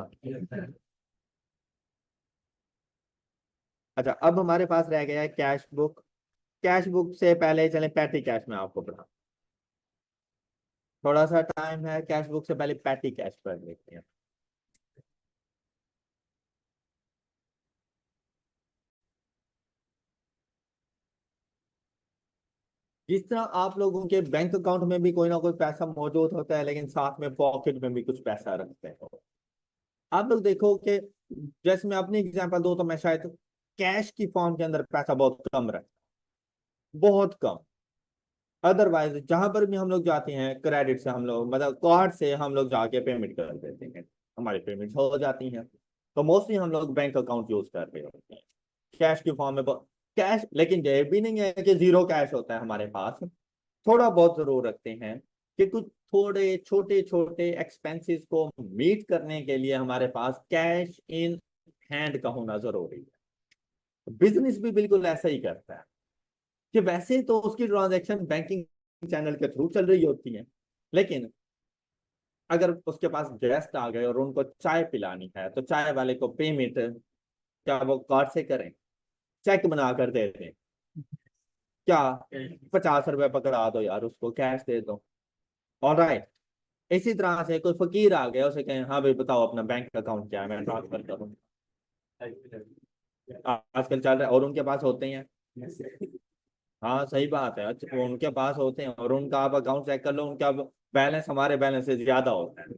अच्छा, अब हमारे पास रह गया है कैश बुक। कैश बुक से पहले चले पैटी कैश में आपको पढ़ा, थोड़ा सा टाइम है, कैश बुक से पहले पैटी कैश पढ़ लेते हैं। जिस तरह आप लोगों के बैंक अकाउंट में भी कोई ना कोई पैसा मौजूद होता है लेकिन साथ में पॉकेट में भी कुछ पैसा रखते हो, आप लोग देखो कि जैसे मैं अपनी एग्जांपल दूं तो मैं शायद कैश की फॉर्म के अंदर पैसा बहुत कम रखता, बहुत कम। अदरवाइज जहां पर भी हम लोग जाते हैं क्रेडिट से हम लोग मतलब कार्ड से हम लोग जाके पेमेंट कर देते हैं, हमारी पेमेंट हो जाती हैं। तो मोस्टली हम लोग बैंक अकाउंट यूज कर रहे होते हैं कैश की फॉर्म में। कैश लेकिन ये भी नहीं है कि जीरो कैश होता है हमारे पास, थोड़ा बहुत जरूर रखते हैं कि कुछ थोड़े छोटे छोटे एक्सपेंसेस को मीट करने के लिए हमारे पास कैश इन हैंड का होना जरूरी है। बिजनेस भी बिल्कुल ऐसा ही करता है कि वैसे तो उसकी ट्रांजैक्शन बैंकिंग चैनल के थ्रू चल रही होती है, लेकिन अगर उसके पास गेस्ट आ गए और उनको चाय पिलानी है तो चाय वाले को पेमेंट क्या वो कार्ड से करें, चेक बना कर दे दें, क्या 50 रुपए पकड़ा दो यार उसको कैश दे दो। ऑलराइट, इसी तरह से कोई फकीर आ गया उसे कहें हाँ भाई बताओ अपना बैंक अकाउंट क्या है मैं ट्रांसफर करूँ, आजकल चल रहा है और उनके पास होते हैं। हाँ सही बात है, अच्छा वो उनके पास होते हैं और उनका आप अकाउंट चेक कर लो, उनका बैलेंस हमारे बैलेंस से ज्यादा होता है।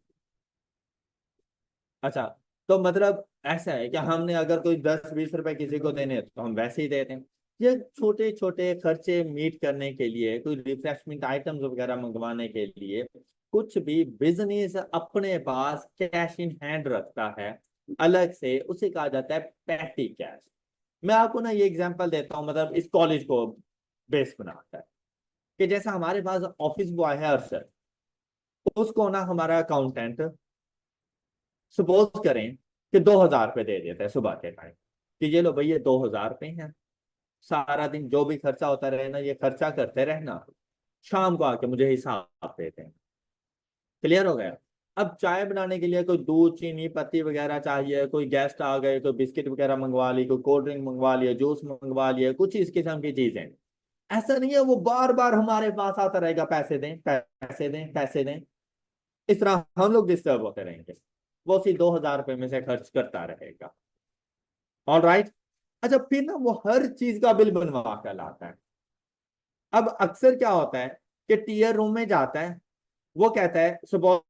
अच्छा, तो मतलब ऐसा है कि हमने अगर कोई 10-20 रुपए किसी को देने हैं, तो हम वैसे ही देते हैं। ये छोटे छोटे खर्चे मीट करने के लिए, कोई रिफ्रेशमेंट आइटम्स वगैरह मंगवाने के लिए कुछ भी बिजनेस अपने पास कैश इन हैंड रखता है अलग से, उसे कहा जाता है पैटी कैश। मैं आपको ना ये एग्जांपल देता हूँ, मतलब इस कॉलेज को बेस बनाता है कि जैसा हमारे पास ऑफिस बॉय है अरसर, उसको ना हमारा अकाउंटेंट सपोज करें कि 2,000 रुपये दे देते हैं सुबह के टाइम कि ये लो भैया 2,000 रुपये हैं, सारा दिन जो भी खर्चा होता रहे ना ये खर्चा करते रहना, शाम को आके मुझे हिसाब देते हैं। क्लियर हो गया? अब चाय बनाने के लिए कोई दूध चीनी पत्ती वगैरह चाहिए, कोई गेस्ट आ गए, कोई बिस्किट वगैरह मंगवा ली, कोई कोल्ड ड्रिंक मंगवा लिया, जूस मंगवा लिया, कुछ इस किस्म की चीजें। ऐसा नहीं है वो बार बार हमारे पास आता रहेगा पैसे दें पैसे दें पैसे दें, इस तरह हम लोग डिस्टर्ब होते रहेंगे, वो उसी 2,000 रुपये में से खर्च करता रहेगा। All right. अच्छा, फिर ना वो हर चीज का बिल बनवा कर लाता है। अब अक्सर क्या होता है कि टीयर रूम में जाता है, वो कहता है सुबह,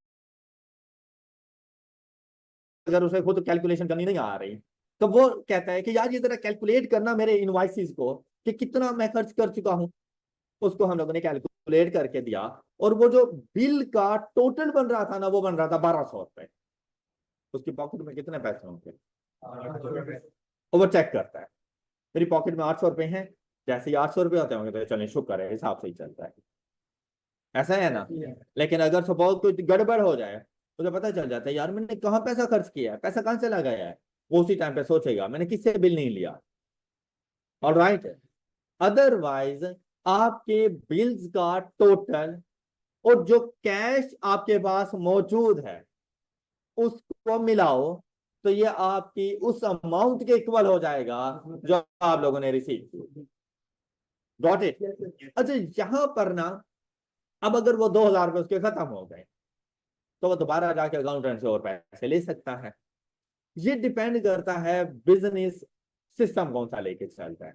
अगर उसे खुद कैलकुलेशन करनी नहीं आ रही तो वो कहता है कि यार ये जरा कैलकुलेट करना मेरे इनवॉइसेस को कि कितना मैं खर्च कर चुका हूं। उसको हम लोगों ने कैलकुलेट करके दिया, और वो जो बिल का टोटल बन रहा था ना, वो बन रहा था 1200 रुपए। उसकी पॉकेट में कितने पैसे होंगे? और वो चेक करता है मेरी पॉकेट में 800 रुपए हैं। जैसे ही 800 रुपए होते होंगे तो चलें शुक्र है, हिसाब से ही चलता है, ऐसा है ना। लेकिन अगर सपोज कुछ गड़बड़ हो जाए, तो पता चल जाता है यार मैंने कहाँ पैसा खर्च किया है, पैसा कहाँ से लगाया है। वो उसी टाइम पे सोचेगा मैंने किससे बिल नहीं लिया। ऑलराइट। अदरवाइज आपके बिल्स का टोटल और जो कैश आपके पास मौजूद है उसको मिलाओ, तो ये आपकी उस अमाउंट के इक्वल हो जाएगा जो आप लोगों ने रिसीव की। Got it? अच्छा, यहां पर ना, अब अगर वो 2000 रुपए उसके खत्म हो गए, तो वो दोबारा जाके अकाउंटेंट से और पैसे ले सकता है। ये डिपेंड करता है बिजनेस सिस्टम कौन सा लेके चलता है।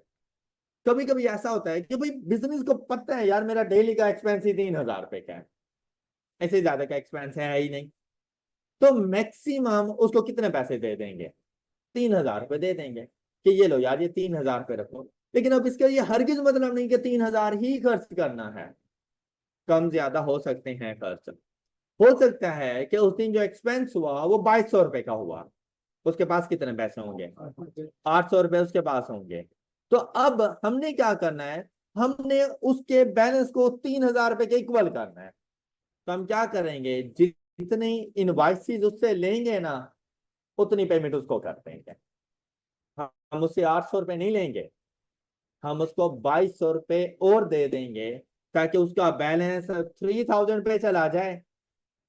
कभी कभी ऐसा होता है कि भाई बिजनेस को पता है यार मेरा डेली का एक्सपेंस ही 3000 रुपए का है, ऐसे ज्यादा का एक्सपेंस है ही नहीं, तो मैक्सिमम उसको कितने पैसे दे देंगे? 3000 रुपए दे देंगे कि ये लो यार, ये 3000 रुपए रखो। लेकिन अब इसका ये हरगिज मतलब नहीं कि 3000 ही खर्च करना है, कम ज्यादा हो सकते हैं खर्च। हो सकता है कि उस दिन जो एक्सपेंस हुआ वो 2200 रुपए का हुआ, उसके पास कितने पैसे होंगे? 800 रुपए उसके पास होंगे। तो अब हमने क्या करना है, हमने उसके बैलेंस को 3000 रुपए के इक्वल करना है। तो हम क्या करेंगे, जितनी इनवॉइसेस उससे लेंगे ना, उतनी पेमेंट उसको कर देंगे। हम उससे 800 रुपए नहीं लेंगे, हम उसको 2200 रुपए और दे देंगे, ताकि उसका बैलेंस 3000 पे चला जाए,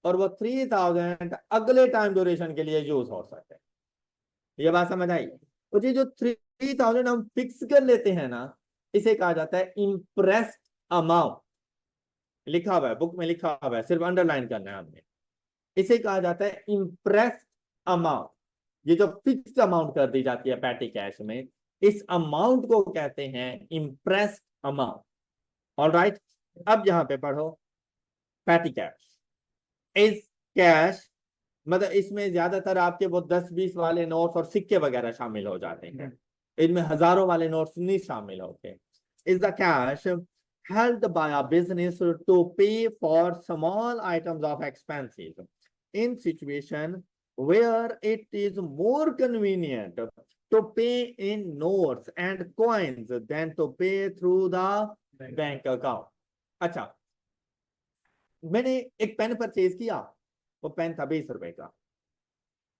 और वो 3000 अगले टाइम ड्यूरेशन के लिए यूज हो सके। ये बात समझ आई? तो ये जो 3000 हम फिक्स कर लेते हैं ना, इसे कहा जाता है इंप्रेस्ड अमाउंट। लिखा हुआ है बुक में, लिखा हुआ है, सिर्फ अंडरलाइन करना है हमने। इसे कहा जाता है इंप्रेस्ड अमाउंट। ये जो फिक्स्ड अमाउंट कर दी जाती है पैटी कैश में, इस अमाउंट को कहते हैं इंप्रेस्ड अमाउंट। All right. अब यहां पे पढ़ो, पैटी कैश इज कैश, मतलब इसमें ज्यादातर आपके वो 10-20 वाले नोट्स और सिक्के वगैरह शामिल हो जाते हैं, इनमें हजारों वाले नोट्स नहीं शामिल होते। Is the cash held by a business to pay for small items of expenses in situation where it is more convenient to pay in notes and coins than to pay through the bank account। अच्छा, मैंने एक पेन परचेज किया, वो पेन था 20 रुपए का।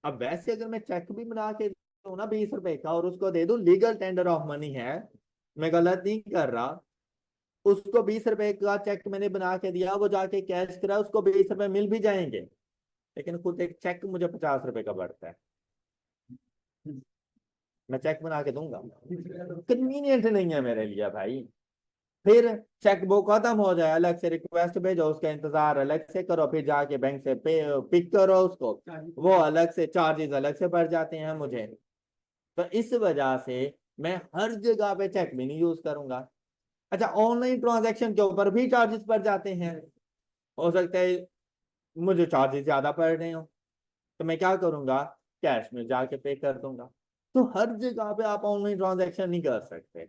अब वैसे अगर मैं चेक भी बना के दूं ना 20 रुपए का, और उसको दे दूं, लीगल टेंडर ऑफ मनी है, मैं गलत नहीं कर रहा, उसको 20 रुपए का चेक मैंने बना के दिया, वो जाके कैश करा, उसको 20 रुपए मिल भी जाएंगे। लेकिन खुद एक चेक मुझे 50 रुपए का बढ़ता है, मैं चेक बना के दूंगा? कन्वीनियंट नहीं है मेरे लिए भाई। फिर चेक बुक खत्म हो जाए, अलग से रिक्वेस्ट भेजो, उसका इंतजार अलग से करो, फिर जाके बैंक से पे पिक करो उसको, वो अलग से चार्जेस अलग से बढ़ जाते हैं मुझे। तो इस वजह से मैं हर जगह पे चेक भी नहीं यूज करूंगा। अच्छा, ऑनलाइन ट्रांजैक्शन के ऊपर भी चार्जेस बढ़ जाते हैं, हो सकता है मुझे चार्जेस ज्यादा पड़ रहे हो, तो मैं क्या करूंगा, कैश में जाके पे कर दूंगा। तो हर जगह पे आप ऑनलाइन ट्रांजैक्शन नहीं कर सकते,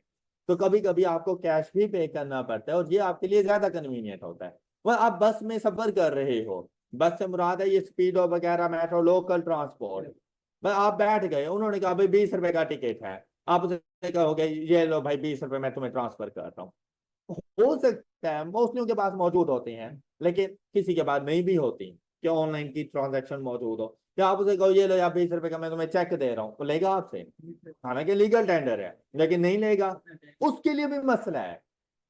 तो कभी कभी आपको कैश भी पे करना पड़ता है, और ये आपके लिए ज्यादा कन्वीनियंट होता है। वह आप बस में सफर कर रहे हो, बस से मुराद है ये स्पीडो वगैरह, मेट्रो, लोकल ट्रांसपोर्ट। बस आप बैठ गए, उन्होंने कहा भाई 20 रुपए का टिकट है, आप उसे कहोगे ये लो भाई 20 रुपए मैं तुम्हें ट्रांसफर कर रहा हूँ। हो सकता है मोस्टली के पास मौजूद होते हैं, लेकिन किसी के पास नहीं भी होती कि ऑनलाइन की ट्रांजैक्शन मौजूद हो। क्या आप उसे कहो ये लो यार 20 रुपए का मैं तुम्हें चेक दे रहा हूँ, तो लेगा आपसे? हालांकि लीगल टेंडर है, लेकिन नहीं लेगा। उसके लिए भी मसला है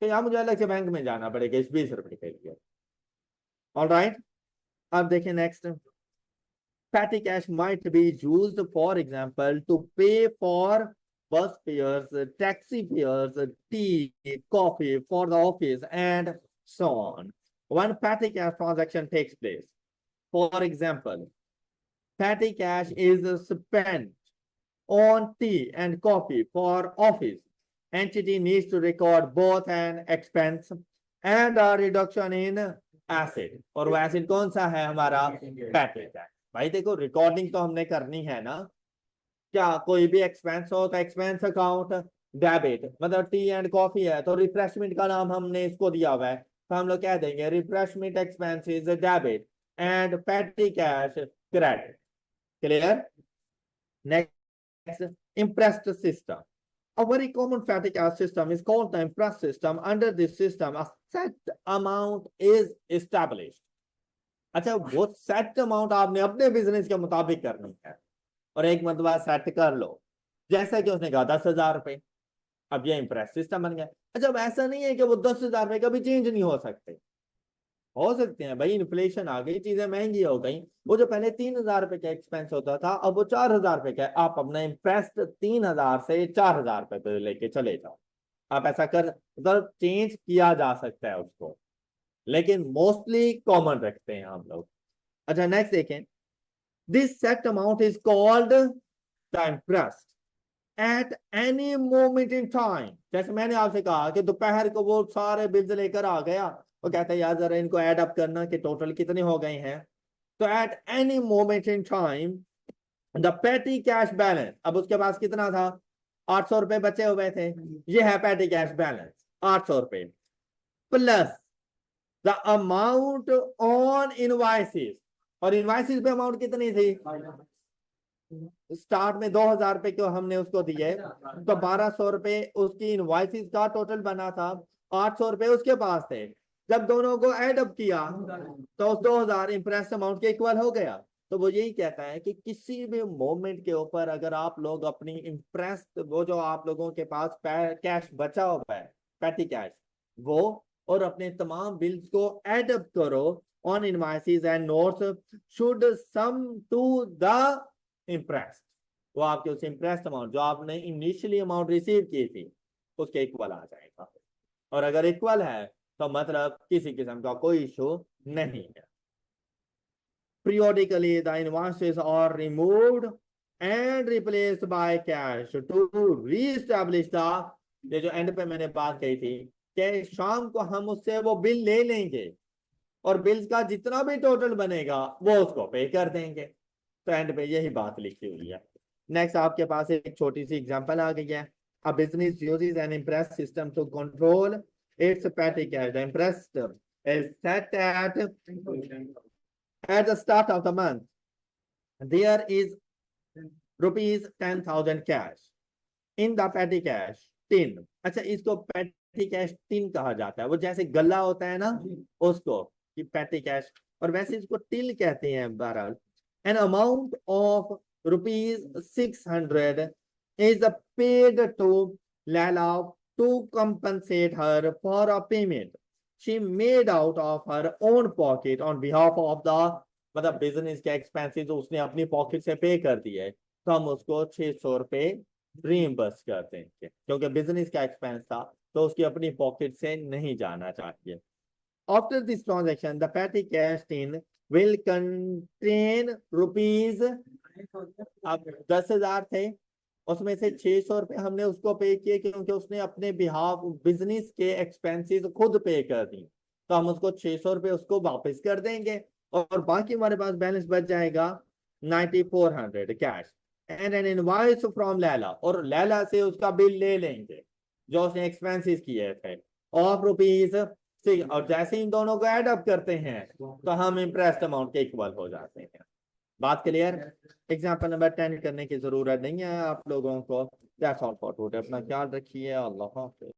कि यार मुझे अलग से बैंक में जाना पड़ेगा इस 20 रुपए के लिए। All right. अब देखिए next, petty cash might be used, for example, to pay for bus fares, taxi fares, tea, coffee for the office, and so on. When petty cash transaction takes place, for example, petty cash is spent on tea and coffee for office. Entity needs to record both an expense and a reduction in asset, और वो एसिड कौन सा है हमारा? petty cash। भाई देखो, रिकॉर्डिंग तो हमने करनी है ना, क्या कोई भी एक्सपेंस हो तो एक्सपेंस अकाउंट डेबिट, मतलब टी एंड कॉफी है तो रिफ्रेशमेंट का नाम हमने इसको दिया हुआ है, तो हम लोग कह देंगे रिफ्रेशमेंट एक्सपेंसेस डेबिट एंड पेटी cash credit. Clear? Next, impressed system. A very common fatty cash system is called the impressed system. Under this system, a set amount is established. अच्छा, वो सेट अमाउंट आपने अपने बिजनेस के मुताबिक करनी है और एक मरतबा सेट कर लो। जैसा कि उसने कहा 10,000 रुपए, अब ये इंप्रेस सिस्टम बन गया। अच्छा, अब ऐसा नहीं है कि वो 10,000 रुपए कभी चेंज नहीं हो सकते, हो सकते हैं भाई, इन्फ्लेशन आ गई, चीजें महंगी हो गई। वो जो पहले 3,000 रुपए का एक्सपेंस होता था अब वो 4,000 रुपए का है। आप अपना इंप्रेस्ड 3,000 से 4,000 रुपए पे लेके चले जाओ। आप ऐसा कर, मतलब चेंज किया जा सकता है उसको, लेकिन मोस्टली कॉमन रखते हैं हम लोग। अच्छा, नेक्स्ट देखें, this set amount is called the impressed at any moment in time. जैसे मैंने आपसे कहा कि दोपहर को वो सारे बिल्स लेकर आ गया, वो कहता है यार जरा इनको ऐड अप करना कि टोटल कितने हो गए हैं। तो at any moment in time the पेटी कैश बैलेंस, अब उसके पास कितना था, 800 रुपए बचे हुए थे, ये है पेटी कैश बैलेंस 800 रुपए, plus the amount on invoices, और इनवाइसिस पे अमाउंट कितनी थी, स्टार्ट में 2,000 रुपए को हमने उसको दिए, तो 1,200 रुपए उसकी इनवाइसिस का टोटल बना था, 800 रुपए उसके पास थे। जब दोनों को एड अप किया तो उस 2,000 इंप्रेस अमाउंट के इक्वल हो गया। तो वो यही कहता है कि किसी भी मोमेंट के ऊपर अगर आप लोग अपनी इंप्रेस, वो जो आप लोगों के पास कैश बचा हुआ है पैटी कैश, वो और अपने तमाम बिल्स को एड अप करो on invoices and notes should sum to the impressed, वो आपके उस इम्प्रेस्ड अमाउंट जो आपने इनिशियली अमाउंट रिसीव की थी उसके इक्वल आ जाएगा। और अगर इक्वल है तो मतलब किसी किस्म का कोई इशू नहीं है। Periodically the invoices are removed and replaced by cash to re-establish the, ये जो एंड पे मैंने बात कही थी कि शाम को हम उससे वो बिल ले लेंगे और बिल्स का जितना भी टोटल बनेगा वो उसको पे कर देंगे। तो एंड पे यही बात लिखी हुई है। नेक्स्ट आपके पास एक छोटी सी एग्जांपल आ गई है। A business uses an impress system to control its petty cash. The impress is set at the start of the month. There is rupees 10,000 cash in the petty cash tin. अच्छा, इसको petty cash tin कहा जाता है, वो जैसे गल्ला होता है ना उसको कि petty cash, और वैसे इसको till कहते हैं। बहरहाल an amount of rupees 600 is paid to Lala to compensate her for a payment she made out of her own pocket on behalf of the, मतलब बिजनेस के एक्सपेंसेस उसने अपनी पॉकेट से पे कर दिए, तो हम उसको 600 रुपए रीइंबर्स कर देंगे, क्योंकि बिजनेस का एक्सपेंस था तो उसकी अपनी पॉकेट से नहीं जाना चाहिए। After this transaction, the petty cash tin will contain rupees, अब 10,000 थे, उसमें से 600 रुपए हमने उसको पे किए क्योंकि उसने अपने बिहाफ बिजनेस के एक्सपेंसेस खुद पे कर दी, तो हम उसको 600 रुपए उसको वापस कर देंगे और बाकी हमारे पास बैलेंस बच जाएगा 9,400 cash and N invoice from Laila, और लैला से उसका बिल ले लेंगे जो उसने एक्सपेंसेस किए थे ऑफ रुपीज, और जैसे इन दोनों को ऐड अप करते हैं तो हम इंप्रेस्ड अमाउंट के इक्वल हो जाते हैं। बात क्लियर? एग्जाम्पल नंबर 10 करने की जरूरत नहीं है आप लोगों को। That's all for today. अपना ख्याल रखिए। अल्लाह हाफिज़।